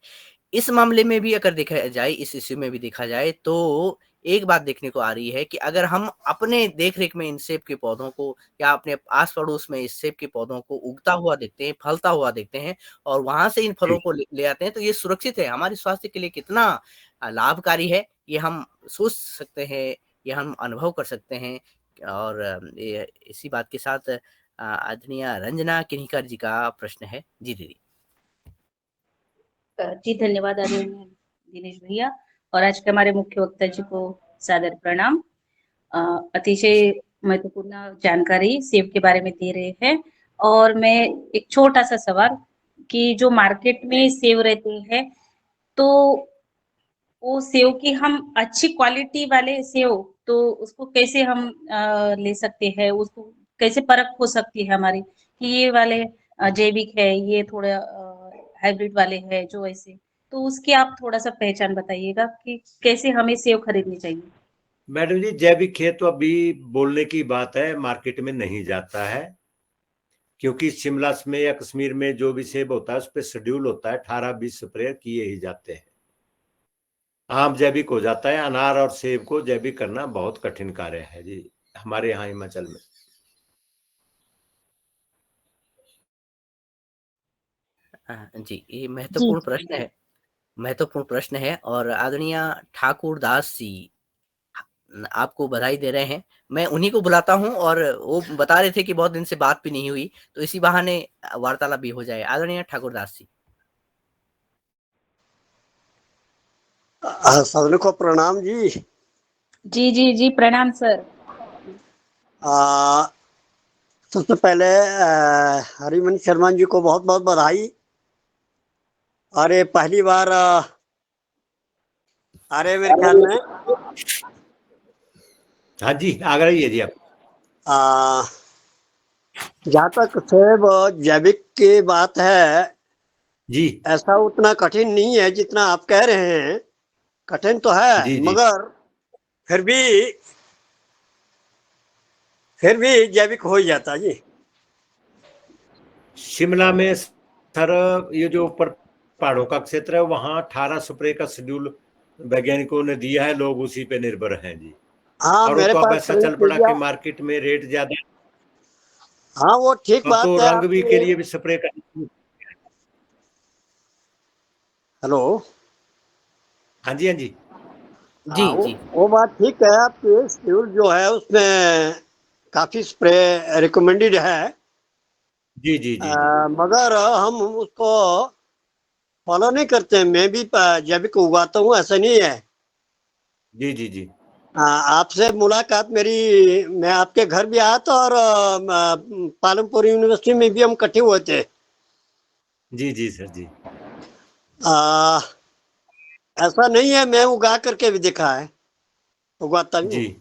इस मामले में भी अगर देखा जाए, इस इश्यू में भी देखा जाए तो एक बात देखने को आ रही है कि अगर हम अपने देख-रेख में इन सेब के पौधों को या अपने आस-पड़ोस में इस सेब के पौधों को उगता हुआ देखते हैं, फलता हुआ देखते हैं और वहाँ से इन फलों जी को ले आते हैं, तो ये सुरक्षित है। हमारे स्वास्थ्य के लिए कितना लाभकारी है, ये हम सोच सकते हैं, ये हम अनुभव कर सकते हैं। और ये इसी बात के साथ आदरणीय रंजना किन्हीकर जी का प्रश्न है। जी दीदी। जी धन्यवाद आदरणीय दिनेश भैया, और आज के हमारे मुख्य वक्ता जी को सादर प्रणाम। अतिशय महत्वपूर्ण जानकारी सेब के बारे में दे रहे हैं। और मैं एक छोटा सा सवाल कि जो मार्केट में सेब रहते हैं, तो वो सेब की हम अच्छी क्वालिटी वाले सेब, तो उसको कैसे हम ले सकते हैं? उसको कैसे परख हो सकती है हमारी कि ये वाले जैविक है, ये थोड़ा हाइब्रिड वाले हैं जो ऐसे? तो उसकी आप थोड़ा-सा पहचान बताइएगा कि कैसे हमें सेब खरीदनी चाहिए? मैडम जी, जैविक खेत तो अभी बोलने की बात है, मार्केट में नहीं जाता है, क्योंकि शिमला में या कश्मीर में जो भी सेब होता है उस पर शेड्यूल होता है, 18-20 स्प्रे किए ही जाते हैं। आम जैविक हो जाता है। अनार और सेब को जैविक करना बहुत कठिन कार्य है जी, हमारे यहाँ हिमाचल में। जी, ये जी, महत्वपूर्ण प्रश्न है और आदरणीय ठाकुर दास जी आपको बधाई दे रहे हैं। मैं उन्हीं को बुलाता हूँ और वो बता रहे थे कि बहुत दिन से बात भी नहीं हुई, तो इसी बहाने वार्तालाप भी हो जाए। आदरणीय ठाकुर दास जी। सदन को प्रणाम जी। जी, प्रणाम सर। आ, सबसे पहले हरिमन शर्मा जी को बहुत बहुत बधाई। और ये पहली बार आ रहे मेरे ख्याल में। हाँ जी, आ रही है जी आप। जहाँ तक सेब जैविक की बात है, जी ऐसा उतना कठिन नहीं है जितना आप कह रहे हैं। कठिन तो है, जी जी मगर फिर भी जैविक हो ही जाता जी। शिमला में सर, ये जो ऊपर पहाड़ों का क्षेत्र है, वहाँ 18 स्प्रे का शेड्यूल वैज्ञानिकों ने दिया है, लोग उसी पे निर्भर हैं जी। हाँ, और वो मेरे तो अब पास ऐसा प्रयोग चल किया पड़ा कि गया। मार्केट में रेट ज्यादा है, हाँ, वो ठीक अब तो बात है रंग भी के आपकी। लिए भी स्प्रे कर। हेलो। हाँ जी हाँ जी जी, हाँ, जी। वो बात ठीक है आपकी। शेड्यूल जो है उसमें काफी स्प्रे रिकमेंडेड है। जी जी जी जी मगर हम उसको फॉलो नहीं करते। मैं भी जैविक उगाता हूँ, ऐसा नहीं है। जी जी जी आपसे मुलाकात मेरी, मैं आपके घर भी आया था और पालमपुर यूनिवर्सिटी में भी हम इकट्ठे हुए थे। जी जी सर जी। आ, ऐसा नहीं है, मैं उगा करके भी देखा है, उगाता भी हूँ। जी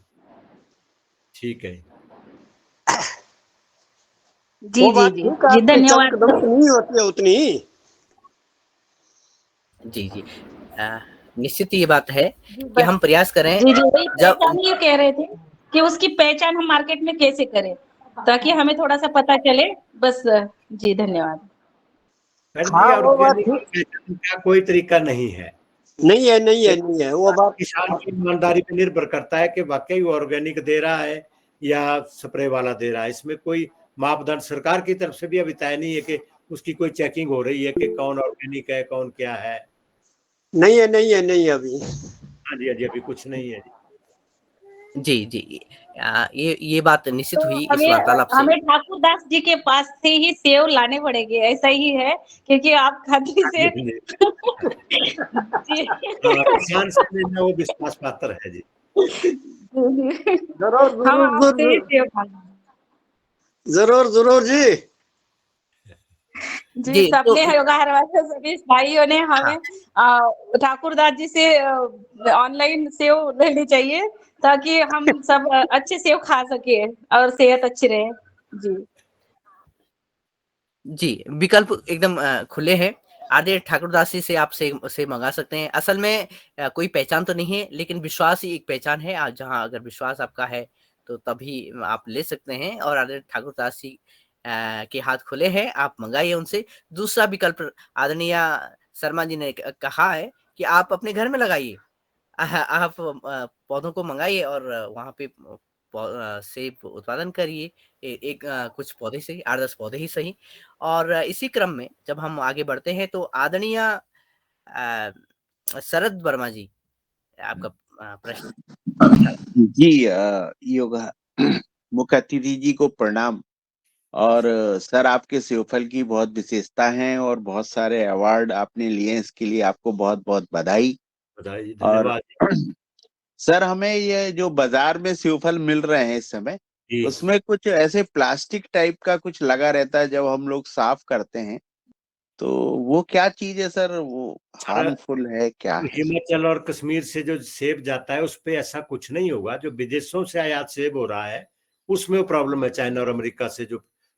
ठीक है। जी, वो जी, बात जी। ठीक है जी, आपकी, धन्यवाद एकदम सर। से नहीं होती है उतनी। जी, जी। निश्चित ये बात है जी, कि हम प्रयास करें जी, वही जब पहचान ये कह रहे थे कि उसकी पहचान हम मार्केट में कैसे करें, ताकि हमें थोड़ा-सा पता चले। बस जी, धन्यवाद। मैडम हाँ जी, वो बात ऑर्गेनिक ठीक का कोई तरीका नहीं है। नहीं है, नहीं है, ये नहीं है वो बात। किसान की ईमानदारी पे निर्भर करता है कि वाकई वो ऑर्गेनिक दे रहा है या स्प्रे वाला दे रहा है। इसमें कोई मापदंड सरकार की तरफ से भी अभी तय नहीं है कि उसकी कोई चेकिंग हो रही है कि कौन ऑर्गेनिक है, कौन क्या है। नहीं है, नहीं है, नहीं है अभी। हाँ जी, हाँ जी, अभी कुछ नहीं है जी। जी, जी। ये बात निश्चित तो हुई इस हमें वार्तालाप से। हमें ठाकुर दास जी के पास से ही सेव लाने पड़ेंगे, ऐसा ही है, क्योंकि आप खादी हाँ से जी, हाँ जी। जी हाँ, किसान समझ में वो विश्वास पात्र है जी। जरूर हम जरूर आपसे ही जरूर सेव खाएंगे। जरूर जरूर जी। जी, जी, तो सबने योगा हरवा से सभी भाइयों ने हाँ, हमें ठाकुर दास जी से ऑनलाइन सेव लेनी चाहिए, ताकि हम सब अच्छे सेव खा सके और सेहत अच्छी रहे। जी जी, विकल्प एकदम खुले हैं। आदरणीय ठाकुरदास जी से आप से मँगा सकते हैं। असल में कोई पहचान तो नहीं है, लेकिन विश्वास ही एक पहचान है। जहाँ अगर विश्वास आपका है, तो तभी आप ले सकते हैं और आदरणीय ठाकुरदास जी के हाथ खुले हैं, आप मँगाइए उनसे। दूसरा विकल्प आदरणीय शर्मा जी ने कहा है कि आप अपने घर में लगाइए। आप पौधों को मँगाइए और वहाँ पे सेब उत्पादन करिए। एक कुछ पौधे सही, 8-10 पौधे ही सही। और इसी क्रम में जब हम आगे बढ़ते हैं तो आदरणीय शरद वर्मा जी, आपका प्रश्न। जी योगा मुख्य अतिथि जी को प्रणाम। और सर, आपके सेवफल की बहुत विशेषता है और बहुत सारे अवार्ड आपने लिए हैं, इसके लिए आपको बहुत बहुत बधाई। बताइए, और धन्यवाद। सर, हमें ये जो बाजार में सेवफल मिल रहे हैं इस समय, जी, उसमें कुछ ऐसे प्लास्टिक टाइप का कुछ लगा रहता है जब हम लोग साफ करते हैं, तो वो क्या चीज है सर? वो सर, हार्मफुल है, क्या है? हिमाचल और कश्मीर से जो सेब जाता है उस पे ऐसा कुछ नहीं होगा। जो विदेशों से आयात सेब हो रहा है उसमें वो प्रॉब्लम है। चाइना और अमेरिका से जो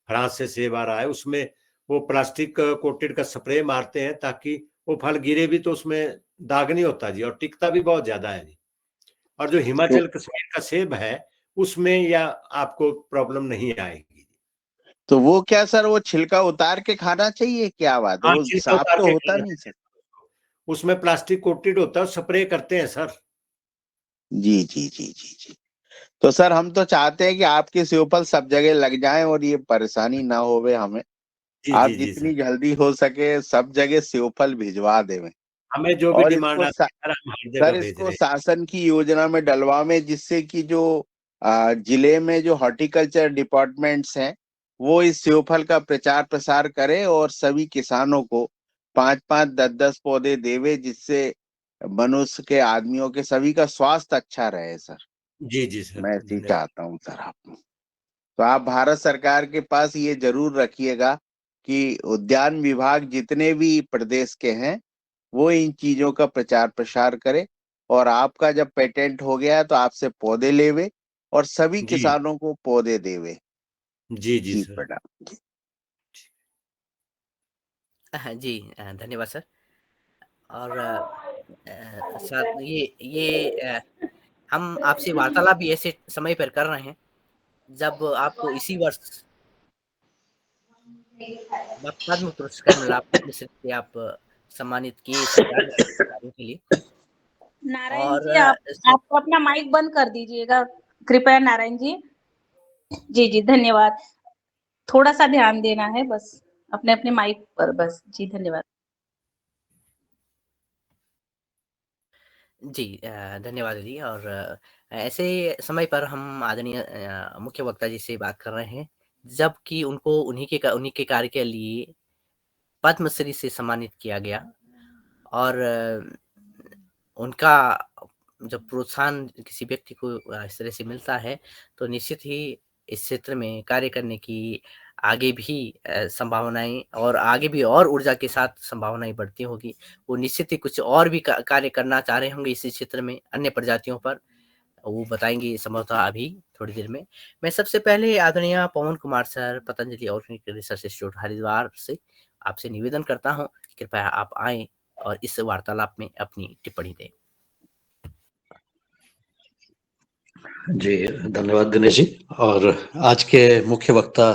फ्रांस से सेब आ रहा है उसमें वो प्लास्टिक कोटेड का स्प्रे मारते हैं ताकि वो फल गिरे भी तो उसमें दाग नहीं होता जी, और टिकता भी बहुत ज्यादा है जी। और जो हिमाचल कश्मीर का सेब है उसमें या आपको प्रॉब्लम नहीं आएगी। तो वो क्या सर, वो छिलका उतार के खाना चाहिए? क्या बात है, हाँ, वो छिलका साफ उतार तो के होता खाना नहीं सर? चाहिए। उसमें प्लास्टिक कोटेड होता है, स्प्रे करते हैं सर। जी जी जी जी जी। तो सर, हम तो चाहते हैं कि आपके सेवफल सब जगह लग जाएं और ये परेशानी ना होवे हमें। जी आप जी जी जितनी सर, जल्दी हो सके सब जगह सेवफल भिजवा देवें। हमें जो भी और डिमांड आती है सर हम हर सर, जगह भेज इसको रहे हैं। शासन की योजना में डलवावे, जिससे कि जो जिले में जो हॉर्टिकल्चर डिपार्टमेंट्स हैं वो इस सेवफल का प्रचार प्रसार करे और सभी किसानों को 5-5, 10-10 पौधे देवे, जिससे मनुष्य के, आदमियों के, सभी का स्वास्थ्य अच्छा रहे सर। जी जी सर, मैं ऐसे ही धन्यवाद। चाहता हूँ सर। आप तो आप भारत सरकार के पास ये जरूर रखिएगा कि उद्यान विभाग जितने भी प्रदेश के हैं वो इन चीजों का प्रचार प्रसार करे, और आपका जब पेटेंट हो गया है तो आपसे पौधे लेवे और सभी जी किसानों को पौधे देवे। जी जी जी सर। प्रणाम जी। जी, धन्यवाद सर। और सर ये हम आपसे वार्तालाप भी ऐसे समय पर कर रहे हैं जब आपको इसी वर्ष पद्म पुरस्कार मिला, पद्मश्री से आप सम्मानित किए सरकार ने आपके कार्यों के लिए। नारायण और जी, आप अपना माइक बंद कर दीजिएगा, कृपया नारायण जी। जी जी, धन्यवाद। थोड़ा सा ध्यान देना है बस अपने अपने माइक पर, बस। जी धन्यवाद। जी, धन्यवाद दीदी। और ऐसे समय पर हम आदरणीय मुख्य वक्ता जी से बात कर रहे हैं, जबकि उनको उन्हीं के कार्य के लिए पद्मश्री से सम्मानित किया गया। और उनका जब प्रोत्साहन किसी व्यक्ति को इस तरह से मिलता है, तो निश्चित ही इस क्षेत्र में कार्य करने की आगे भी संभावनाएँ और आगे भी और ऊर्जा के साथ संभावनाएँ बढ़ती होगी। वो निश्चित ही कुछ और भी कार्य करना चाह रहे होंगे इसी क्षेत्र में, अन्य प्रजातियों पर। वो बताएँगे संभवतः अभी थोड़ी देर में। मैं सबसे पहले आदरणीय Pawan Kumar sir, Patanjali organic research institute Haridwar से आपसे निवेदन करता हूँ कि कृपया आप आएँ और इस वार्तालाप में अपनी टिप्पणी दें। जी, धन्यवाद दिनेश जी। और आज के मुख्य वक्ता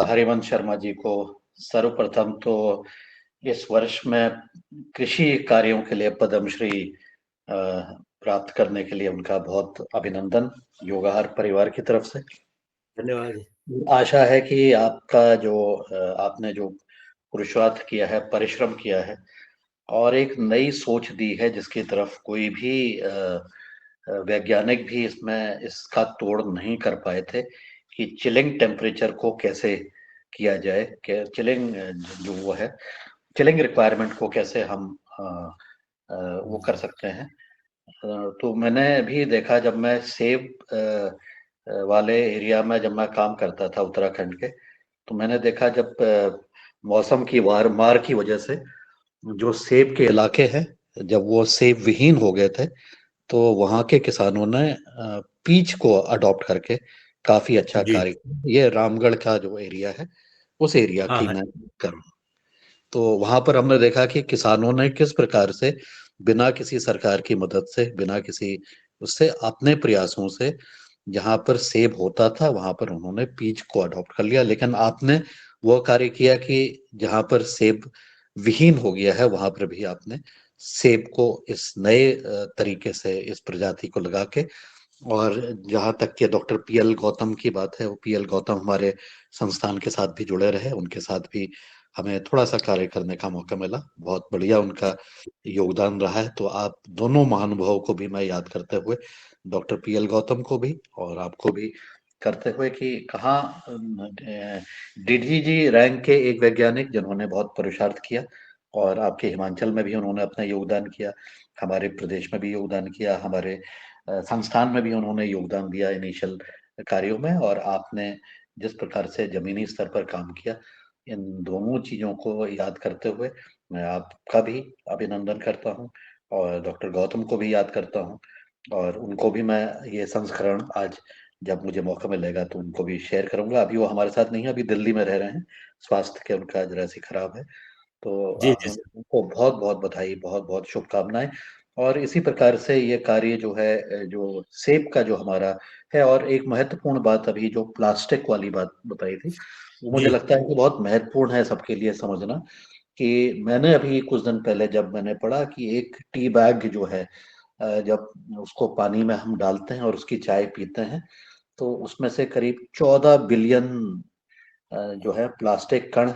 हरिवंश शर्मा जी को सर्वप्रथम तो इस वर्ष में कृषि कार्यों के लिए पद्मश्री प्राप्त करने के लिए उनका बहुत अभिनंदन योगाहार परिवार की तरफ से। धन्यवाद। आशा है कि आपका जो आपने जो पुरुषार्थ किया है, परिश्रम किया है और एक नई सोच दी है जिसकी तरफ कोई भी वैज्ञानिक भी इसका तोड़ नहीं कर पाए थे कि चिलिंग टेम्परेचर को कैसे किया जाए, चिलिंग जो वो है चिलिंग रिक्वायरमेंट को कैसे हम वो कर सकते हैं। तो मैंने भी देखा जब मैं सेब वाले एरिया में जब मैं काम करता था उत्तराखंड के, तो मैंने देखा जब मौसम की मार की वजह से जो सेब के इलाके हैं जब वो सेब विहीन हो गए थे, तो वहाँ के किसानों ने पीच को अडॉप्ट करके काफी अच्छा कार्य किया। ये रामगढ़ का जो एरिया है उस एरिया की मैं कर रहा हूँ। तो वहां पर हमने देखा कि किसानों ने किस प्रकार से बिना किसी सरकार की मदद से, बिना किसी उससे अपने प्रयासों से जहां पर सेब होता था वहां पर उन्होंने पीच को अडॉप्ट कर लिया। लेकिन आपने वो कार्य किया कि जहां पर सेब विहीन हो गया है वहां पर भी आपने सेब को इस नए तरीके से इस प्रजाति को लगा के, और जहां तक कि डॉक्टर पीएल गौतम की बात है, वो पीएल गौतम हमारे संस्थान के साथ भी जुड़े रहे, उनके साथ भी हमें थोड़ा सा कार्य करने का मौका मिला। बहुत बढ़िया उनका योगदान रहा है। तो आप दोनों महानुभावों को भी मैं याद करते हुए, डॉक्टर पीएल गौतम को भी और आपको भी करते हुए कि कहाँ डीडीजी रैंक के एक वैज्ञानिक जिन्होंने बहुत पुरुषार्थ किया और आपके हिमाचल में भी उन्होंने अपना योगदान किया, हमारे प्रदेश में भी योगदान किया, हमारे संस्थान में भी उन्होंने योगदान दिया इनिशियल कार्यों में, और आपने जिस प्रकार से जमीनी स्तर पर काम किया, इन दोनों चीजों को याद करते हुए मैं आपका भी अभिनंदन करता हूँ और डॉक्टर गौतम को भी याद करता हूँ, और उनको भी मैं ये संस्करण आज जब मुझे मौका मिलेगा तो उनको भी शेयर करूंगा। अभी वो हमारे साथ नहीं है, अभी दिल्ली में रह रहे हैं, स्वास्थ्य के उनका जरा सी खराब है। तो उनको बहुत बहुत बधाई, बहुत बहुत शुभकामनाएं। और इसी प्रकार से ये कार्य जो है, जो सेब का जो हमारा है, और एक महत्वपूर्ण बात अभी जो प्लास्टिक वाली बात बताई थी, वो मुझे लगता है कि बहुत महत्वपूर्ण है सबके लिए समझना। कि मैंने अभी कुछ दिन पहले जब मैंने पढ़ा कि एक टी बैग जो है, जब उसको पानी में हम डालते हैं और उसकी चाय पीते हैं, तो उसमें से करीब 14 बिलियन जो है प्लास्टिक कण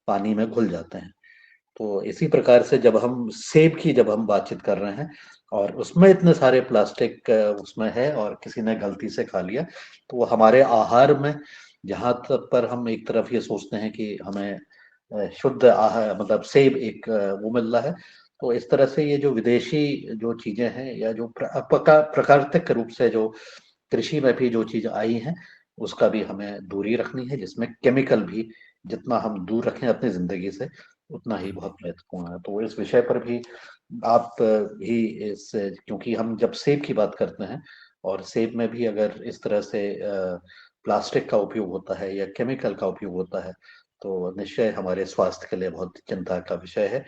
पानी में घुल जाते हैं। तो इसी प्रकार से जब हम सेब की जब हम बातचीत कर रहे हैं और उसमें इतने सारे प्लास्टिक उसमें है और किसी ने गलती से खा लिया, तो वो हमारे आहार में, जहां तक पर हम एक तरफ ये सोचते हैं कि हमें शुद्ध आहार मतलब सेब एक वो मिल रहा है, तो इस तरह से ये जो विदेशी जो चीजें हैं या जो प्राकृतिक रूप से जो कृषि में भी जो चीज आई है उसका भी हमें दूरी रखनी है, जिसमें केमिकल भी जितना हम दूर रखें अपनी जिंदगी से उतना ही बहुत महत्वपूर्ण है। तो इस विषय पर भी आप भी इस, क्योंकि हम जब सेब की बात करते हैं और सेब में भी अगर इस तरह से प्लास्टिक का उपयोग होता है या केमिकल का उपयोग होता है तो निश्चय हमारे स्वास्थ्य के लिए बहुत चिंता का विषय है।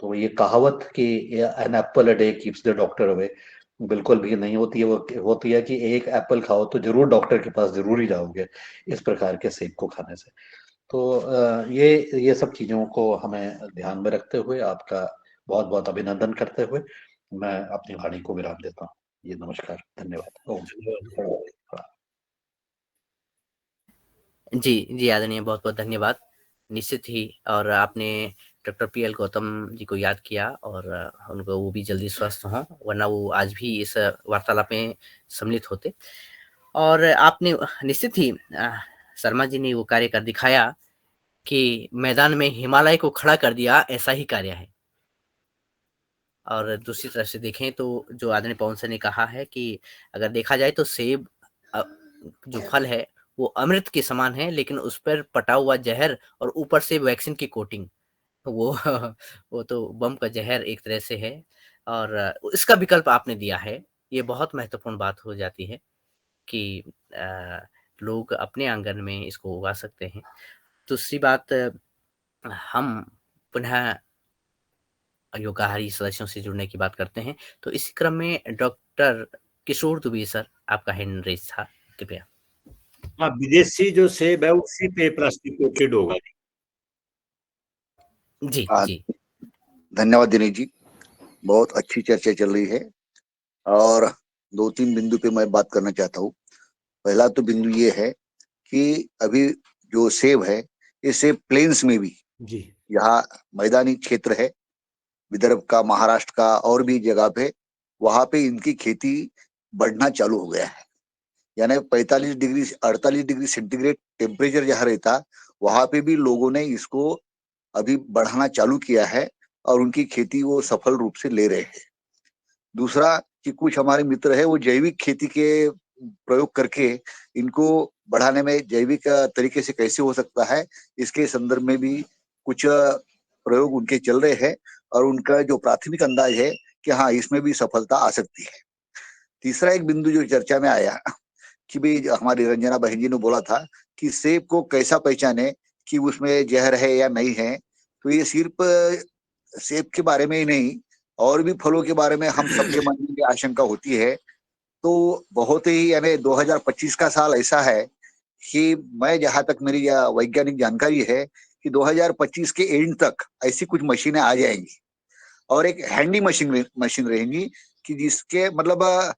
तो ये कहावत कि an apple a day keeps the doctor away बिल्कुल भी नहीं होती है। वो होती है कि एक एप्पल खाओ तो जरूर डॉक्टर के पास जरूर ही जाओगे इस प्रकार के सेब को खाने से। तो ये सब चीजों को हमें ध्यान में रखते हुए आपका बहुत बहुत अभिनंदन करते हुए मैं अपनी वाणी को विराम देता हूँ। जी नमस्कार, धन्यवाद। जी आदरणीय, बहुत बहुत धन्यवाद। निश्चित ही, और आपने डॉक्टर पीएल गौतम जी को याद किया और उनको वो भी जल्दी स्वस्थ हों, वरना वो आज भी इस वार्तालाप में सम्मिलित होते। और आपने निश्चित ही शर्मा जी ने वो कार्य कर दिखाया कि मैदान में हिमालय को खड़ा कर दिया, ऐसा ही कार्य है। और दूसरी तरफ से देखें तो जो आदरणीय पवन सर ने कहा है कि अगर देखा जाए तो सेब जो फल है वो अमृत के समान है, लेकिन उस पर पटा हुआ जहर और ऊपर से वैक्सीन की कोटिंग, वो तो बम का जहर एक तरह से है। और इसका विकल्प आपने दिया है, ये बहुत महत्वपूर्ण बात हो जाती है कि लोग अपने आंगन में इसको उगा सकते हैं। दूसरी बात, हम पुनः योगाहारी सदस्यों से जुड़ने की बात करते हैं, तो इसी क्रम में डॉक्टर किशोर दुबे सर, आपका हैंड रेज था, कृपया। हाँ, विदेशी जो सेब है उसी पे प्लास्टिक कोटेड होगा। जी, जी। धन्यवाद दिनेश जी, बहुत अच्छी चर्चा चल रही है और 2-3 बिंदु पे मैं बात करना चाहता हूँ। पहला तो बिंदु ये है कि अभी जो सेब है, ये सेब प्लेन्स में भी, जी, यहाँ मैदानी क्षेत्र है, विदर्भ का, महाराष्ट्र का और भी जगह पे, वहां पे इनकी खेती बढ़ना चालू हो गया है। यानी 45 डिग्री 48 डिग्री सेंटीग्रेड टेम्परेचर जहाँ रहता, वहां पे भी लोगों ने इसको अभी बढ़ाना चालू किया है और उनकी खेती वो सफल रूप से ले रहे हैं। दूसरा कि कुछ हमारे मित्र है वो जैविक खेती के प्रयोग करके इनको बढ़ाने में जैविक तरीके से कैसे हो सकता है, इसके संदर्भ में भी कुछ प्रयोग उनके चल रहे हैं और उनका जो प्राथमिक अंदाज है कि हाँ, इसमें भी सफलता आ सकती है। तीसरा एक बिंदु जो चर्चा में आया कि भाई हमारी रंजना बहन जी ने बोला था कि सेब को कैसा पहचाने कि उसमें जहर है या नहीं है, तो ये सिर्फ सेब के बारे में ही नहीं, और भी फलों के बारे में हम सबके मन में ये आशंका होती है। तो बहुत ही यानी 2025 का साल ऐसा है कि मैं जहां तक मेरी वैज्ञानिक जानकारी है कि 2025 के एंड तक ऐसी कुछ मशीनें आ जाएंगी और एक हैंडी मशीन रहेंगी कि जिसके मतलब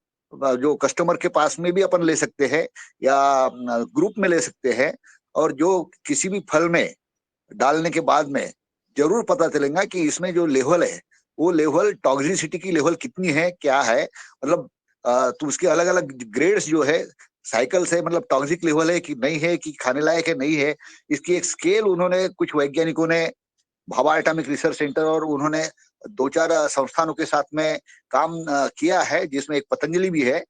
जो कस्टमर के पास में भी अपन ले सकते हैं या ग्रुप में ले सकते हैं, और जो किसी भी फल में डालने के बाद में जरूर पता चलेगा कि इसमें जो लेवल है वो लेवल टॉक्सिसिटी की लेवल कितनी है, क्या है, मतलब तो उसके अलग अलग ग्रेड्स जो है साइकिल से, मतलब टॉक्सिक लेवल है कि नहीं है, कि खाने लायक है नहीं है, इसकी एक स्केल उन्होंने कुछ वैज्ञानिकों ने भाभा एटॉमिक रिसर्च सेंटर और उन्होंने 2-4 संस्थानों के साथ में काम किया है, जिसमें एक पतंजलि भी है।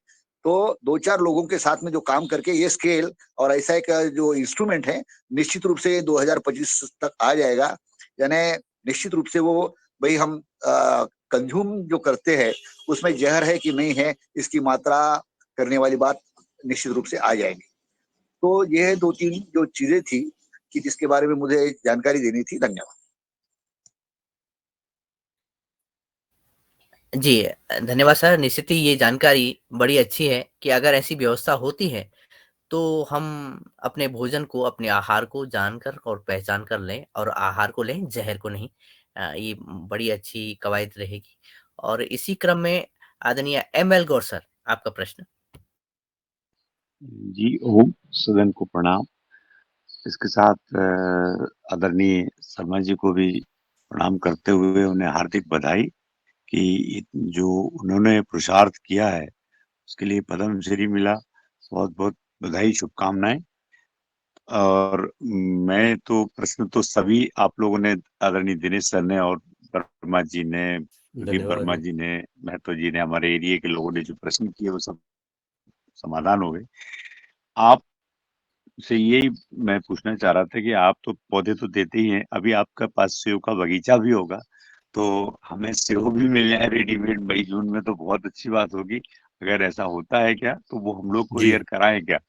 तो 2-4 लोगों के साथ में जो काम करके ये स्केल और ऐसा एक जो इंस्ट्रूमेंट है, निश्चित रूप से 2025 तक आ जाएगा। यानी निश्चित रूप से वो भाई हम कंज्यूम जो करते हैं उसमें जहर है कि नहीं है, इसकी मात्रा करने वाली बात निश्चित रूप से आ जाएगी। तो ये 2-3 जो चीजें थी कि जिसके बारे में मुझे जानकारी देनी थी। धन्यवाद। जी, धन्यवाद सर। निश्चित ही ये जानकारी बड़ी अच्छी है कि अगर ऐसी व्यवस्था होती है, तो हम अपने भोजन को, अपने आहार को जानकर और पहचान कर लें और आहार को लें, ज़हर को नहीं। ये बड़ी अच्छी कवायद रहेगी। और इसी क्रम में आदरणीय एम.एल. गौर सर, आपका प्रश्न। जी, ओम सदन को प्रणाम। इसके साथ आदरणीय शर्मा जी को भी प्रणाम करते हुए उन्हें हार्दिक बधाई कि जो उन्होंने पुरुषार्थ किया है उसके लिए पद्मश्री मिला। बहुत-बहुत बधाई, शुभकामनाएं। और मैं तो प्रश्न तो सभी आप लोगों ने, आदरणीय दिनेश सर ने और वर्मा जी ने, प्रदीप धन्यवाद वर्मा जी। जी ने, महतो जी ने, हमारे एरिया के लोगों ने जो प्रश्न किए वो सब समाधान हो गए। आप से यही मैं पूछना चाह रहा था कि आप तो पौधे तो देते ही हैं, अभी आपके पास सेब का बगीचा भी होगा, तो हमें सेब भी मिल जाए रेडीमेड मई जून में तो बहुत अच्छी बात होगी। अगर ऐसा होता है क्या, तो वो हम लोग जी। कुरियर कराएं क्या?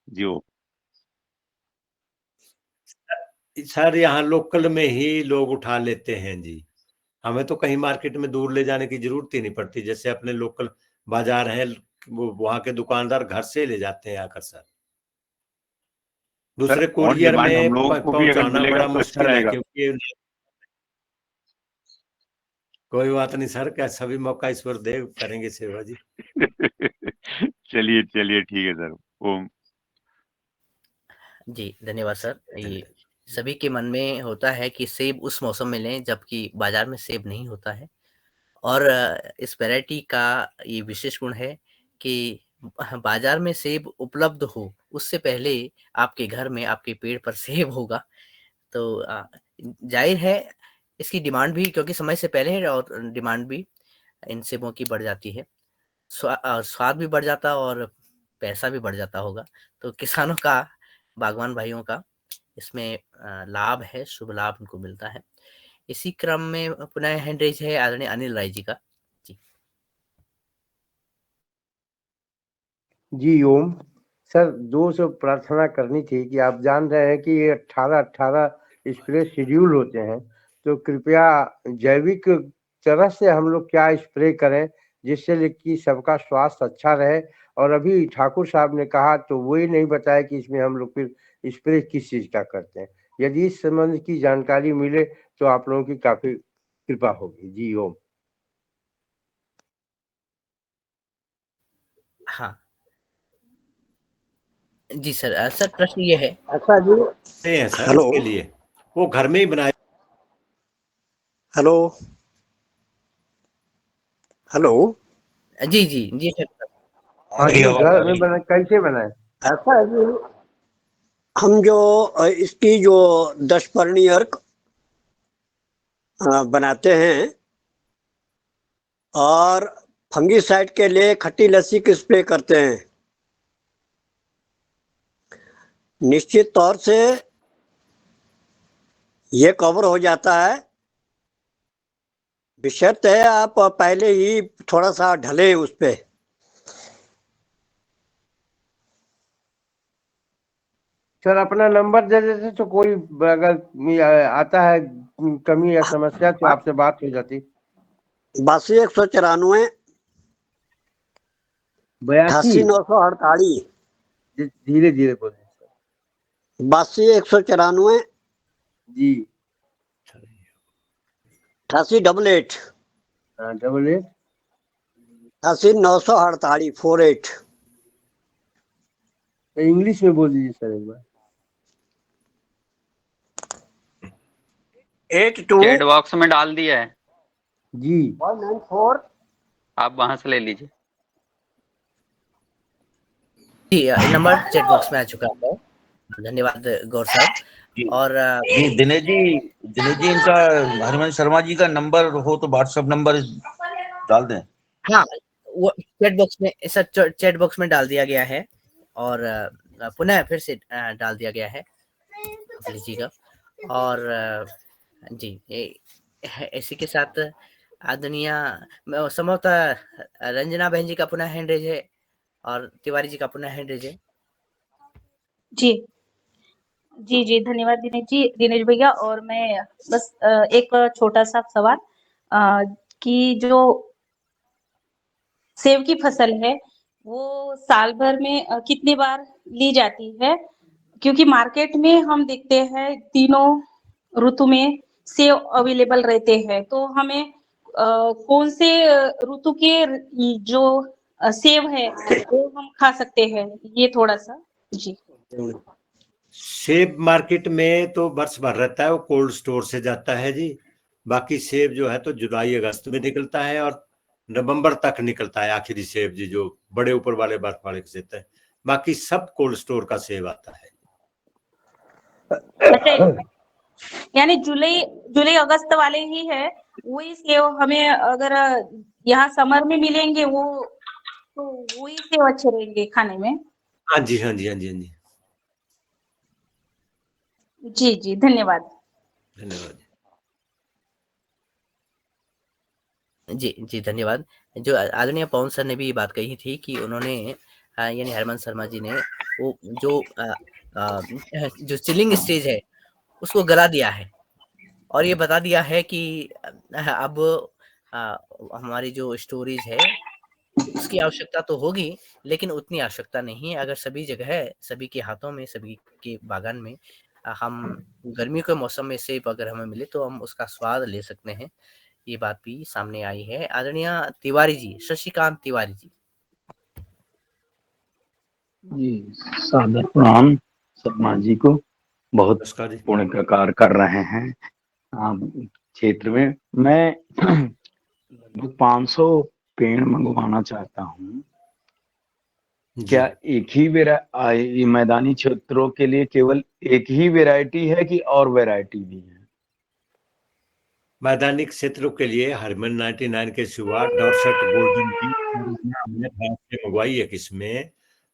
जी वो सर यहाँ लोकल में ही लोग उठा लेते हैं जी। हमें तो कहीं मार्केट में दूर ले जाने की जरूरत ही नहीं पड़ती। जैसे अपने लोकल बाजार है, वो वहां के दुकानदार घर से ले जाते हैं आकर सर। सर दूसरे ऑन कुरियर डिमांड हम में लोगों को भी अगर पहुंचाना मिलेगा बड़ा तो अच्छा मुश्किल है, रहेगा। क्योंकि कोई बात नहीं सर, क्या सभी मौका ईश्वर दे, करेंगे सेवा जी। चलिए चलिए, ठीक है सर। ओम। जी, धन्यवाद सर। ये सभी के मन में होता है कि सेब उस मौसम में लें जबकि बाज़ार में सेब नहीं होता है। और इस वैरायटी का ये विशेष गुण है कि बाज़ार में सेब उपलब्ध हो, उससे पहले आपके घर में, आपके पेड़ पर सेब होगा। तो ज़ाहिर है इसकी डिमांड भी, क्योंकि समय से पहले है और डिमांड भी इन सेबों की बढ़ जाती है। स्वाद भी बढ़ जाता और पैसा भी बढ़ जाता होगा। तो किसानों का, बागवान भाइयों का इसमें लाभ है, शुभ लाभ उनको मिलता है। इसी क्रम में पुनः हैंड रेज़ है आदरणीय अनिल राय जी का। जी। जी ओम सर, 2 से प्रार्थना करनी थी कि आप जान रहे हैं कि ये 18-18 स्प्रे शेड्यूल होते हैं, तो कृपया जैविक तरह से हम लोग क्या स्प्रे करें जिससे कि सबका स्वास्थ्य अच्छा रहे। और अभी ठाकुर साहब ने कहा तो वो ही नहीं बताया कि इसमें हम लोग फिर स्प्रे किस चीज़ का करते हैं। यदि इस संबंध की जानकारी मिले तो आप लोगों की काफी कृपा होगी। जी ओम। हाँ जी सर। सर प्रश्न ये है। अच्छा जी। है सर हेलो इसके लिए वो घर में ही बनाए। Hello hello. जी जी जी सर। हाँ जी, घर में बना कैसे बनाए? ऐसा है जी, हम जो इसकी जो 10 पर्णी अर्क बनाते हैं और फंगीसाइड के लिए खट्टी लस्सी की स्प्रे करते हैं। निश्चित तौर से ये कवर हो जाता है, बशर्ते है आप पहले ही थोड़ा सा ढले उस पे। सर अपना नंबर दे देते तो कोई अगर आता है कमी या समस्या तो आपसे बात हो जाती। 82 194 82 88 धीरे धीरे बोले। 82 194 जी 88 88 88 88 948 48। इंग्लिश में बोल दीजिए सर एक बार। 82 चैट बॉक्स में डाल दिया है, जी 194। आप वहां से ले लीजिए। जी नंबर चैट बॉक्स में आ चुका है। धन्यवाद गौर साहब। और जी दिनेश जी इनका हरिवंश शर्मा जी का नंबर हो तो व्हाट्सएप नंबर डाल दें। हाँ वो चैट बॉक्स में सर, चैट बॉक्स में डाल दिया गया है और पुनः फिर से डाल दिया गया है, आप लीजिएगा। और जी इसी के साथ आदरणीय संभवतः रंजना बहन जी का पुनः हैंड रेज है और तिवारी जी का पुनः हैंड रेज है। जी जी जी धन्यवाद दिनेश भैया। और मैं बस एक छोटा सा सवाल कि जो सेब की फसल है वो साल भर में कितनी बार ली जाती है? क्योंकि मार्केट में हम देखते हैं तीनों ऋतु में सेब अवेलेबल रहते हैं, तो हमें कौन से ऋतु के जो सेब है वो हम खा सकते हैं, ये थोड़ा सा। जी सेब मार्केट में तो वर्ष भर रहता है, वो कोल्ड स्टोर से जाता है जी। बाकी सेब जो है तो जुलाई अगस्त में निकलता है और नवंबर तक निकलता है आखिरी सेब जी, जो बड़े ऊपर वाले बर्फ वाले से है। बाकी सब कोल्ड स्टोर का सेब आता है। अच्छा, यानी जुलाई अगस्त वाले ही है वही सेब हमें अगर यहाँ समर में मिलेंगे वो, तो वही सेब अच्छे रहेंगे खाने में। हाँ जी हाँ जी हाँ जी हाँ जी जी जी धन्यवाद। धन्यवाद जी जी धन्यवाद। जो आदरणीय पवन सर ने भी ये बात कही थी कि उन्होंने यानी हरमन शर्मा जी ने वो जो चिलिंग स्टेज है उसको गला दिया है और ये बता दिया है कि अब हमारी जो स्टोरेज है उसकी आवश्यकता तो होगी, लेकिन उतनी आवश्यकता नहीं है। अगर सभी जगह सभी के हाथों में सभी के बागान में हम गर्मियों के मौसम में सेब अगर हमें मिले तो हम उसका स्वाद ले सकते हैं। ये बात भी सामने आई है। आदरणीय तिवारी जी, शशिकांत तिवारी जी। जी सादर प्रणाम शर्मा जी को, बहुत नमस्कार जी। पुण्य का कार्य कर रहे हैं क्षेत्र में। मैं लगभग 500 पेड़ मंगवाना चाहता हूँ। क्या एक ही मैदानी क्षेत्रों के लिए केवल एक ही वैरायटी है कि और वैरायटी भी है? मैदानी क्षेत्रों के लिए हरमन 99 के सिवा डॉर्सेट गोल्डन की हमने फ्रांस से मंगवाई है किस्में,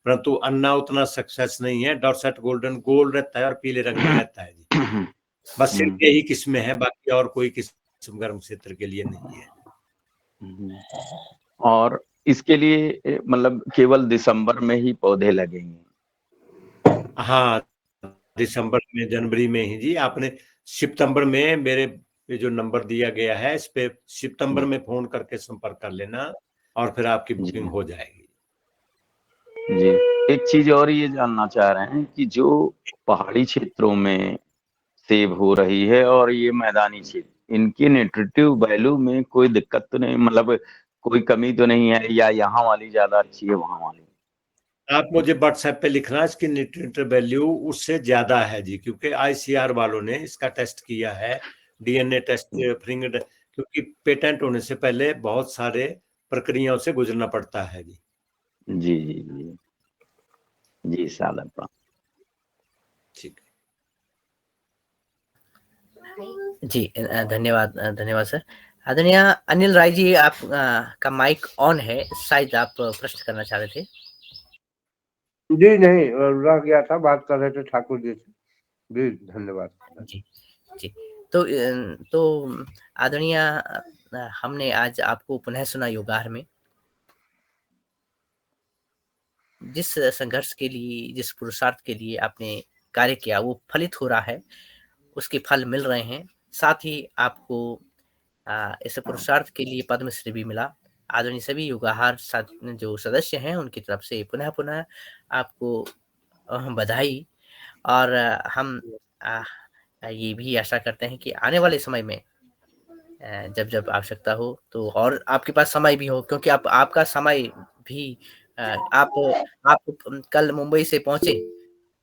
परंतु अन्ना उतना सक्सेस नहीं है। डॉर्सेट गोल्डन गोल रहता है और पीले रंग में रहता है जी। बस सिर्फ यही किस्में हैं, बाकी और कोई किस्म गर्म क्षेत्र के लिए नहीं है। और इसके लिए मतलब केवल दिसंबर में ही पौधे लगेंगे? हाँ दिसंबर में जनवरी में ही जी। आपने सितंबर में मेरे ये जो नंबर दिया गया है इस पे सितंबर में फोन करके संपर्क कर लेना और फिर आपकी बुकिंग हो जाएगी। जी एक चीज और ये जानना चाह रहे हैं कि जो पहाड़ी क्षेत्रों में सेव हो रही है और ये मैदानी क्षेत्र, इनकी न्यूट्रिटिव वैल्यू में कोई दिक्कत तो नहीं, मतलब कोई कमी तो नहीं है, या यहाँ वाली ज्यादा अच्छी है वहां वाली? आप मुझे व्हाट्सएप पे लिखना, इसकी न्यूट्रिएंट वैल्यू उससे ज्यादा है जी, क्योंकि आईसीआर वालों ने इसका टेस्ट किया है, डीएनए टेस्ट, फिंगर, क्योंकि पेटेंट होने से पहले बहुत सारे प्रक्रियाओं से गुजरना पड़ता है जी। जी जी जी जी, सादर प्रणाम। ठीक जी, धन्यवाद, धन्यवाद सर। आदरणीय अनिल राय जी, आप का माइक ऑन है, शायद आप प्रश्न करना चाह रहे थे। जी नहीं, रह गया था, बात कर रहे थे ठाकुर जी से। जी धन्यवाद। जी जी, तो आदरणीय, हमने आज आपको पुनः सुना योगाहार में। जिस संघर्ष के लिए, जिस पुरुषार्थ के लिए आपने कार्य किया, वो फलित हो रहा है, उसके फल मिल रहे हैं। साथ ही आपको इस पुरुषार्थ के लिए पद्मश्री भी मिला। आदरणीय सभी योगाहार जो सदस्य हैं, उनकी तरफ से पुनः आपको बधाई। और हम ये भी आशा करते हैं कि आने वाले समय में जब आवश्यकता हो तो और आपके पास समय भी हो, क्योंकि आपका समय भी आप कल मुंबई से पहुंचे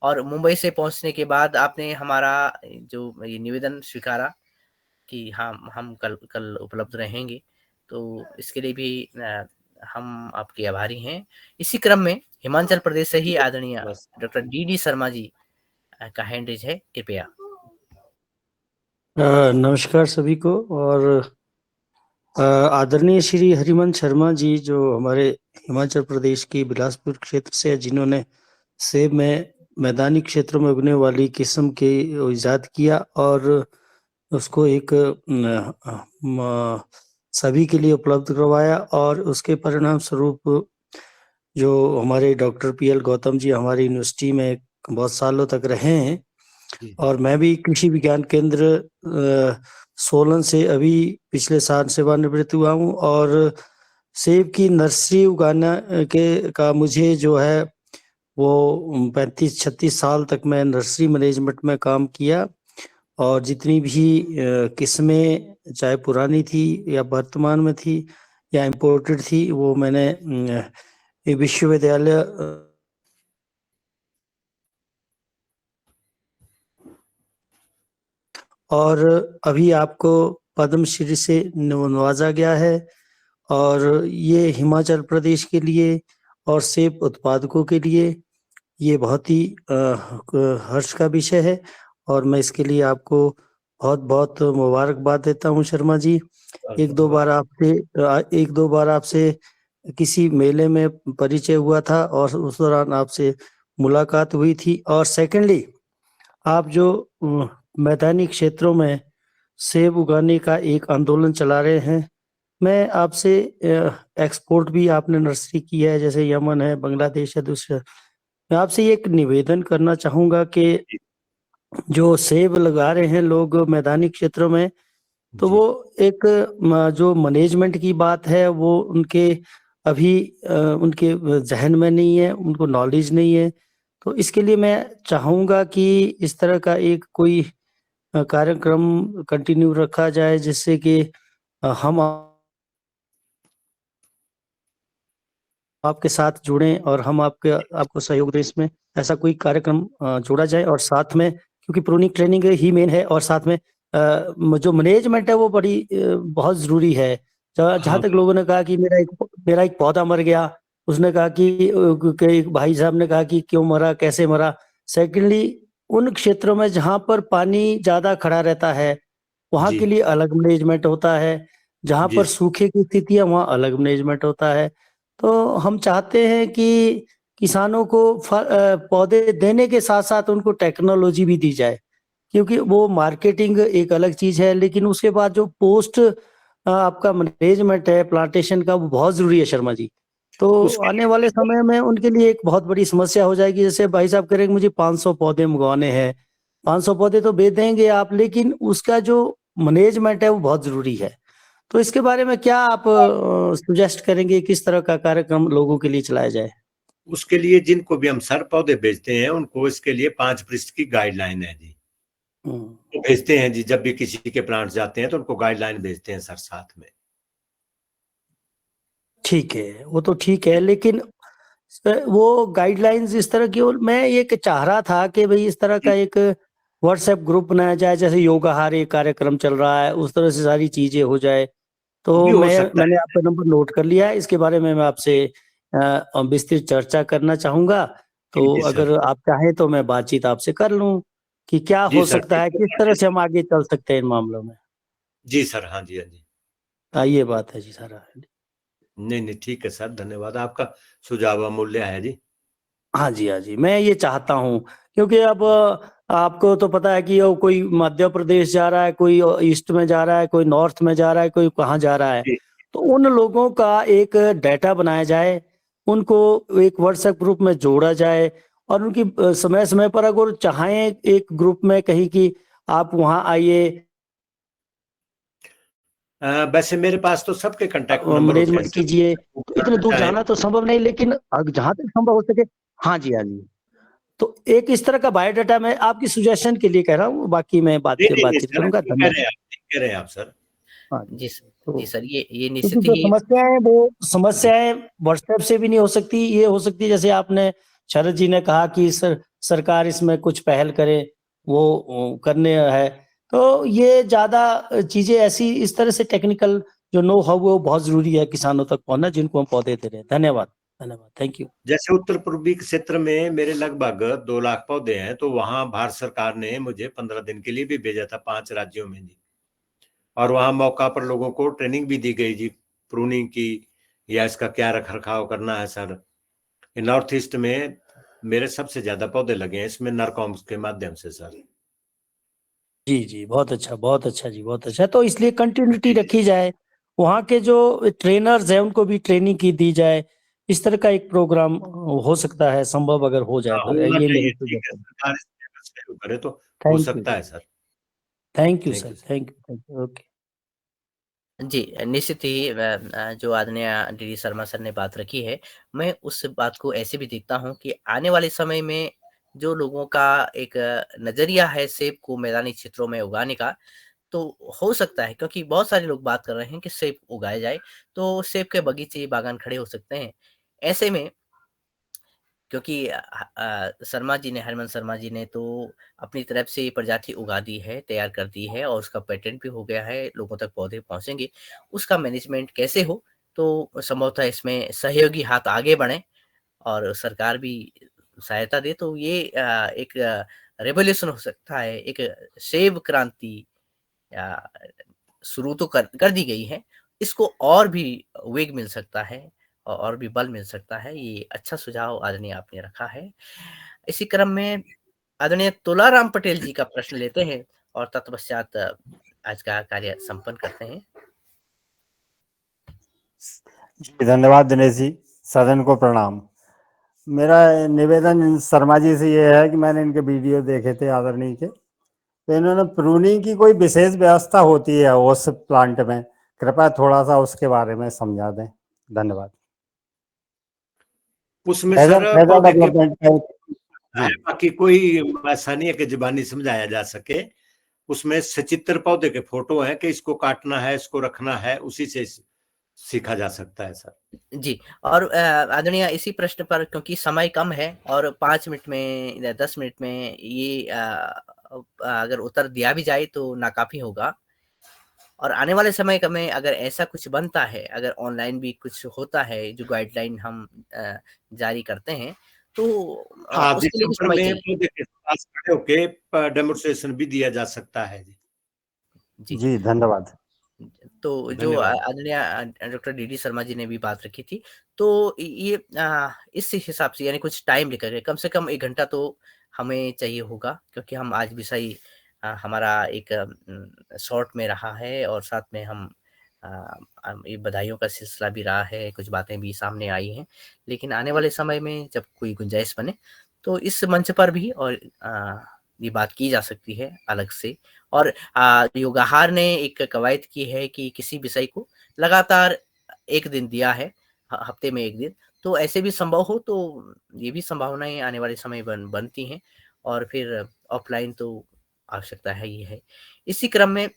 और मुंबई से पहुंचने के बाद आपने हमारा जो ये निवेदन स्वीकारा कि हम कल उपलब्ध रहेंगे, तो इसके लिए भी हम आपके आभारी हैं। इसी क्रम में हिमाचल प्रदेश से ही आदरणीय डॉक्टर डी शर्मा जी का हैंड रेज है, कृपया। नमस्कार सभी को। और आदरणीय श्री हरिमन शर्मा जी, जो हमारे हिमाचल प्रदेश की बिलासपुर क्षेत्र से, जिन्होंने सेब में मैदानी क्षेत्रों में उगने वाली किस्म के इजाद किया और उसको एक सभी के लिए उपलब्ध करवाया, और उसके परिणाम स्वरूप जो हमारे डॉक्टर पीएल गौतम जी हमारी यूनिवर्सिटी में बहुत सालों तक रहे हैं, और मैं भी कृषि विज्ञान केंद्र सोलन से अभी पिछले साल सेवानिवृत्त हुआ हूँ, और सेब की नर्सरी उगाना का मुझे जो है वो 35-36 साल तक मैं नर्सरी मैनेजमेंट में काम किया, और जितनी भी किस्में चाहे पुरानी थी या वर्तमान में थी या इम्पोर्टेड थी, वो मैंने विश्वविद्यालय और अभी आपको पद्मश्री से नवाजा गया है, और ये हिमाचल प्रदेश के लिए और सेब उत्पादकों के लिए ये बहुत ही हर्ष का विषय है, और मैं इसके लिए आपको बहुत बहुत मुबारकबाद देता हूँ शर्मा जी। एक दो बार आपसे किसी मेले में परिचय हुआ था और उस दौरान आपसे मुलाकात हुई थी। और सेकेंडली, आप जो मैदानी क्षेत्रों में सेब उगाने का एक आंदोलन चला रहे हैं, मैं आपसे एक्सपोर्ट भी आपने नर्सरी की है, जैसे यमन है, बांग्लादेश है, दूसरा, मैं आपसे एक निवेदन करना चाहूंगा कि जो सेब लगा रहे हैं लोग मैदानी क्षेत्रों में, तो वो एक जो मैनेजमेंट की बात है वो उनके अभी उनके जहन में नहीं है, उनको नॉलेज नहीं है। तो इसके लिए मैं चाहूंगा कि इस तरह का एक कोई कार्यक्रम कंटिन्यू रखा जाए, जिससे कि हम आपके साथ जुड़ें और हम आपको सहयोग दें। इसमें ऐसा कोई कार्यक्रम जोड़ा जाए, और साथ में, क्योंकि प्रूनिंग ट्रेनिंग ही मेन है, और साथ में जो मैनेजमेंट है वो बड़ी बहुत जरूरी है। जहाँ तक लोगों ने कहा कि मेरा एक पौधा मर गया, उसने कहा कि भाई साहब ने कहा कि क्यों मरा, कैसे मरा। सेकेंडली, उन क्षेत्रों में जहाँ पर पानी ज्यादा खड़ा रहता है वहां के लिए अलग मैनेजमेंट होता है, जहाँ पर सूखे की स्थिति है वहाँ अलग मैनेजमेंट होता है। तो हम चाहते हैं कि किसानों को पौधे देने के साथ साथ उनको टेक्नोलॉजी भी दी जाए, क्योंकि वो मार्केटिंग एक अलग चीज है, लेकिन उसके बाद जो पोस्ट आपका मैनेजमेंट है प्लांटेशन का, वो बहुत जरूरी है शर्मा जी। तो आने वाले समय में उनके लिए एक बहुत बड़ी समस्या हो जाएगी। जैसे भाई साहब करेंगे मुझे 500 पौधे मंगवाने हैं, 500 पौधे तो बेच देंगे आप, लेकिन उसका जो मैनेजमेंट है वो बहुत जरूरी है। तो इसके बारे में क्या आप सुजेस्ट करेंगे, किस तरह का कार्यक्रम लोगों के लिए चलाया जाए? उसके लिए जिनको भी हम सर पौधे बेचते हैं उनको इसके लिए 5% की गाइडलाइन है जी। तो भेजते हैं जी, जब भी किसी के प्लांट जाते हैं तो उनको गाइडलाइन भेजते हैं सर साथ में। ठीक है, वो तो ठीक है, लेकिन वो गाइडलाइंस इस तरह की, और मैं ये चाह रहा था कि भाई इस तरह का एक व्हाट्सएप ग्रुप बनाया जाए, जैसे योगाहार एक कार्यक्रम चल रहा है उस तरह से सारी चीजें हो जाए। तो भी हो सकता मैंने है। आपका नंबर नोट कर लिया है, इसके बारे में मैं आपसे विस्तृत चर्चा करना चाहूंगा। तो जी सर। अगर आप चाहें तो मैं बातचीत आपसे कर लूं कि क्या जी हो सर, सकता है, किस तरह से हम आगे चल सकते हैं इन मामलों में। जी सर, हाँ जी, हाँ जी। ये बात है जी सर। नहीं, ठीक है सर, धन्यवाद, आपका सुझाव अमूल्य है जी। हाँ जी, हाँ जी, मैं ये चाहता हूँ, क्योंकि अब आपको तो पता है कि वो कोई मध्य प्रदेश जा रहा है, कोई ईस्ट में जा रहा है, कोई नॉर्थ में जा रहा है, कोई कहाँ जा रहा है। जी। तो उन लोगों का एक डाटा बनाया जाए, उनको एक व्हाट्सएप ग्रुप में जोड़ा जाए, और उनकी समय-समय पर अगर चाहें एक ग्रुप में कहीं कि आप वहाँ आइए, वैसे मेरे पास तो सबके कॉन्टैक्ट नंबर होते हैं मैनेजमेंट सर। कीजिए। इतने दूर चाहे जाना तो संभव नहीं, लेकिन जहाँ तक संभव हो सके। हाँ जी, हाँ जी। तो एक इस तरह का बायोडाटा मैं आपकी सजेशन के लिए कह रहा हूँ, बाकी मैं नहीं बातचीत सर, करूँगा। ठीक कह रहे धन्यवाद। हैं आप, ठीक कह रहे हैं आप सर। हाँ जी तो सर, ये क्योंकि निश्चित जो ही समस्याएं, वो समस्याएं व्हाट्सएप से भी नहीं हो सकती, ये हो सकती है जैसे आपने शरद जी ने कहा कि सरकार इसमें कुछ पहल करे, वो करने है। तो ये ज्यादा चीजें ऐसी इस तरह से टेक्निकल जो नो हाउ, वो बहुत जरूरी है किसानों तक पहुंचना, जिनको हम पौधे दे रहे हैं। धन्यवाद, धन्यवाद, थैंक यू। जैसे उत्तर पूर्वी क्षेत्र में मेरे लगभग 2 लाख पौधे हैं, तो वहां भारत सरकार ने मुझे 15 दिन के लिए भी भेजा था 5 राज्यों में जी। और वहां मौका पर लोगों को ट्रेनिंग भी दी गई जी, प्रूनिंग की, या इसका क्या रख रखाव करना है सर। नॉर्थ ईस्ट में मेरे सबसे ज्यादा पौधे लगे हैं इसमें नरकॉम्स के माध्यम से सर। जी, जी, बहुत अच्छा, बहुत अच्छा जी, बहुत अच्छा। तो इसलिए कंटिन्यूटी रखी जाए, वहाँ के जो ट्रेनर्स हैं उनको भी ट्रेनिंग की दी जाए। इस तरह का एक प्रोग्राम हो सकता है, संभव अगर हो जाए हाँ, तो, होना ये मेरे चाहिए, ठीक है, सजेशन। सरकार इसमें अगर सहयोग करे तो हो थैंक यू सकता जी, है sir. Thank you thank sir, you sir. Thank you, thank you, okay. जी, निश्चित ही जो आदरणीय डीडी शर्मा सर ने बात रखी है, मैं उस बात को ऐसे भी देखता हूँ कि आने वाले समय में जो लोगों का एक नज़रिया है सेब को मैदानी क्षेत्रों में उगाने का, तो हो सकता है, क्योंकि बहुत सारे लोग बात कर रहे हैं कि सेब उगाया जाए, तो सेब के बगीचे, बागान खड़े हो सकते हैं। ऐसे में क्योंकि शर्मा जी ने, हरमन शर्मा जी ने तो अपनी तरफ से ये प्रजाति उगा दी है, तैयार कर दी है, और उसका पेटेंट भी हो गया है, लोगों तक पौधे पहुँचेंगे। उसका मैनेजमेंट कैसे हो, तो संभवतः इसमें सहयोगी हाथ आगे बढ़ें और सरकार भी सहायता दे, तो ये एक रेवोल्यूशन हो सकता है, एक सेब क्रांति अ, शुरू तो कर दी गई है, इसको और भी वेग मिल सकता है, और भी बल मिल सकता है। ये अच्छा सुझाव आदरणीय आपने रखा है। इसी क्रम में आदरणीय तुलाराम पटेल जी का प्रश्न लेते हैं और तत्पश्चात आज का कार्य संपन्न करते हैं। जी धन्यवाद दिनेश जी, सदन को प्रणाम। मेरा निवेदन शर्मा जी से ये है कि मैंने इनके वीडियो देखे थे आदरणीय के, तो इन्होंने प्रूनिंग की कोई विशेष व्यवस्था होती है उस प्लांट में, कृपया थोड़ा सा उसके बारे में समझा दें। धन्यवाद। उसमें फेदर सर फेदर पौधे के डेवलपमेंट का है, हाँ बाकी कोई ऐसा नहीं है कि जुबानी समझाया जा सके। उसमें सचित्र पौधे के फोटो हैं कि इसको काटना है, इसको रखना है, उसी से सीखा जा सकता है सर। जी, और आदरणीय इसी प्रश्न पर, क्योंकि समय कम है और 5 मिनट में या 10 मिनट में ये अगर उत्तर दिया भी जाए तो नाकाफ़ी होगा। और आने वाले समय में अगर ऐसा कुछ बनता है, अगर ऑनलाइन भी कुछ होता है जो गाइडलाइन हम जारी करते हैं, तो हाँ, उसके लिए भी दिसंबर समय में चाहिए। पौधे के पास खड़े होके डेमोन्स्ट्रेशन भी दिया जा सकता है जी। जी। जी धन्यवाद। तो जो धन्यवाद। आदरणीय डॉक्टर डीडी शर्मा जी ने भी बात रखी थी, तो ये इस हिसाब से, यानी कुछ टाइम लेकर के कम से कम 1 घंटा तो हमें चाहिए होगा, क्योंकि हम आज विषय हमारा एक शॉर्ट में रहा है, और साथ में हम ये बधाइयों का सिलसिला भी रहा है, कुछ बातें भी सामने आई हैं। लेकिन आने वाले समय में जब कोई गुंजाइश बने, तो इस मंच पर भी और ये बात की जा सकती है अलग से। और योगाहार ने एक कवायद की है कि किसी विषय को लगातार 1 दिन दिया है, हफ्ते में 1 दिन, तो ऐसे भी संभव हो तो ये भी संभावनाएँ आने वाले समय बनती हैं, और फिर ऑफ़लाइन तो आवश्यकता है ये है। इसी क्रम में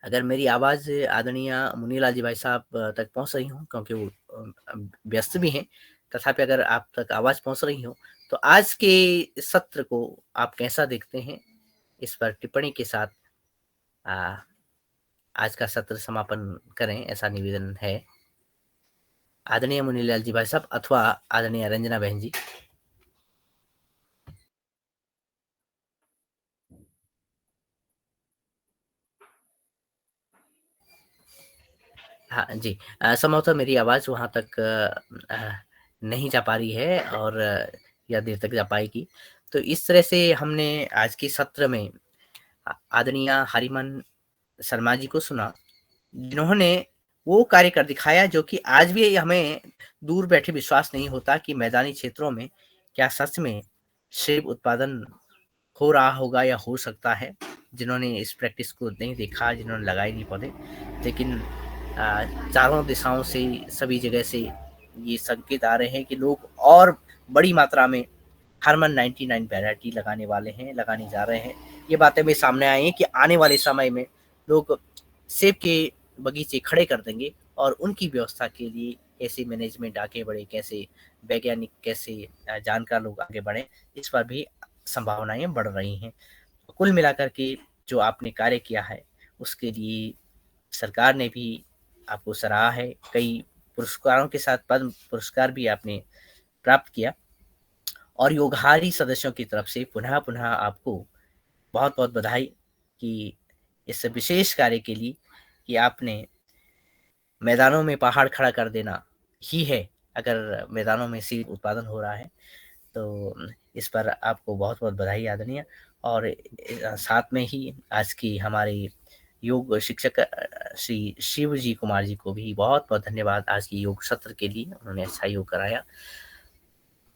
अगर मेरी आवाज़ आदरणीय मुनीलाल जी भाई साहब तक पहुँच रही हो, क्योंकि वो व्यस्त भी हैं, तथापि अगर आप तक आवाज़ पहुँच रही हो, तो आज के सत्र को आप कैसा देखते हैं? इस पर टिप्पणी के साथ आज का सत्र समापन करें, ऐसा निवेदन है। आदरणीय मुनीलाल जी भाई साहब अथवा आदरणीय रंजना बहन जी। हाँ जी, संभवतः मेरी आवाज़ वहाँ तक नहीं जा पा रही है और या देर तक जा पाएगी। तो इस तरह से हमने आज के सत्र में आदरणीय हरिमन शर्मा जी को सुना, जिन्होंने वो कार्य कर दिखाया जो कि आज भी हमें दूर बैठे विश्वास नहीं होता कि मैदानी क्षेत्रों में क्या सच में सेब उत्पादन हो रहा होगा या हो सकता है। जिन्होंने इस प्रैक्टिस को नहीं देखा, जिन्होंने लगाए नहीं पौधे, लेकिन चारों दिशाओं से, सभी जगह से ये संकेत आ रहे हैं कि लोग और बड़ी मात्रा में हरमन 99 वैरायटी लगाने वाले हैं, लगाने जा रहे हैं। ये बातें भी सामने आई हैं कि आने वाले समय में लोग सेब के बगीचे खड़े कर देंगे और उनकी व्यवस्था के लिए कैसे मैनेजमेंट आगे बढ़े, कैसे वैज्ञानिक, कैसे जानकार लोग आगे बढ़े, इस पर भी संभावनाएं बढ़ रही हैं। कुल मिलाकर के जो आपने कार्य किया है उसके लिए सरकार ने भी आपको सराहा है। कई पुरस्कारों के साथ पद्म पुरस्कार भी आपने प्राप्त किया और योगहारी सदस्यों की तरफ से पुनः पुनः आपको बहुत बहुत बधाई कि इस विशेष कार्य के लिए कि आपने मैदानों में पहाड़ खड़ा कर देना ही है। अगर मैदानों में सीड उत्पादन हो रहा है तो इस पर आपको बहुत बहुत बधाई आदरणीय। और साथ में ही आज की हमारे योग शिक्षक श्री शिव जी कुमार जी को भी बहुत बहुत धन्यवाद आज की योग सत्र के लिए, उन्होंने अच्छा योग कराया।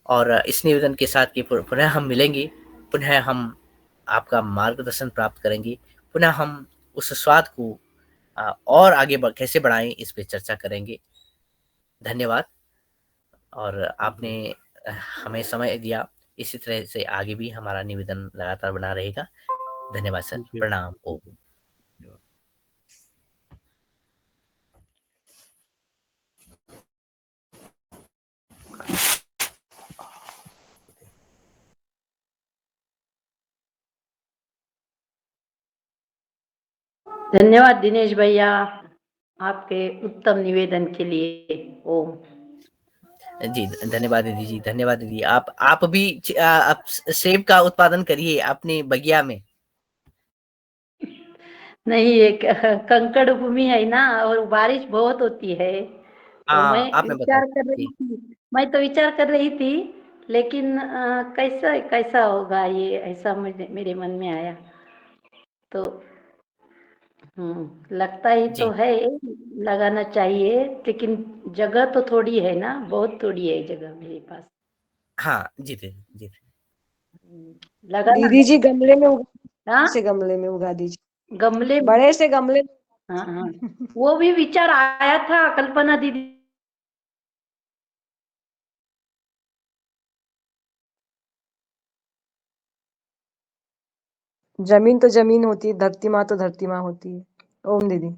और इस निवेदन के साथ कि पुनः हम मिलेंगे, पुनः हम आपका मार्गदर्शन प्राप्त करेंगे, पुनः हम उस स्वाद को और आगे कैसे बढ़ाएं इस पे चर्चा करेंगे। धन्यवाद। और आपने हमें समय दिया, इसी तरह से आगे भी हमारा निवेदन लगातार बना रहेगा। धन्यवाद सर, प्रणाम। ओम। धन्यवाद दिनेश भैया आपके उत्तम निवेदन के लिए। ओम। जी धन्यवाद दीदी जी, धन्यवाद दीदी। आप भी आप सेब का उत्पादन करिए अपने बगिया में। नहीं, ये कंकड़ भूमि है ना और बारिश बहुत होती है, तो मैं आपने विचार बताया कर रही जी। थी, मैं तो विचार कर रही थी, लेकिन कैसा कैसा होगा ये, ऐसा मेरे मन में आया। तो लगता ही तो है लगाना चाहिए, लेकिन जगह तो थोड़ी है ना, बहुत थोड़ी है जगह मेरे पास। हाँ जी जी। लगाना दीदी जी गमले में हाँ? से गमले में उगा दीजिए, गमले में। बड़े से गमले। हाँ हाँ, वो भी विचार आया था कल्पना दीदी। जमीन तो जमीन होती है, धरती माँ तो धरती माँ होती है। ओम दीदी।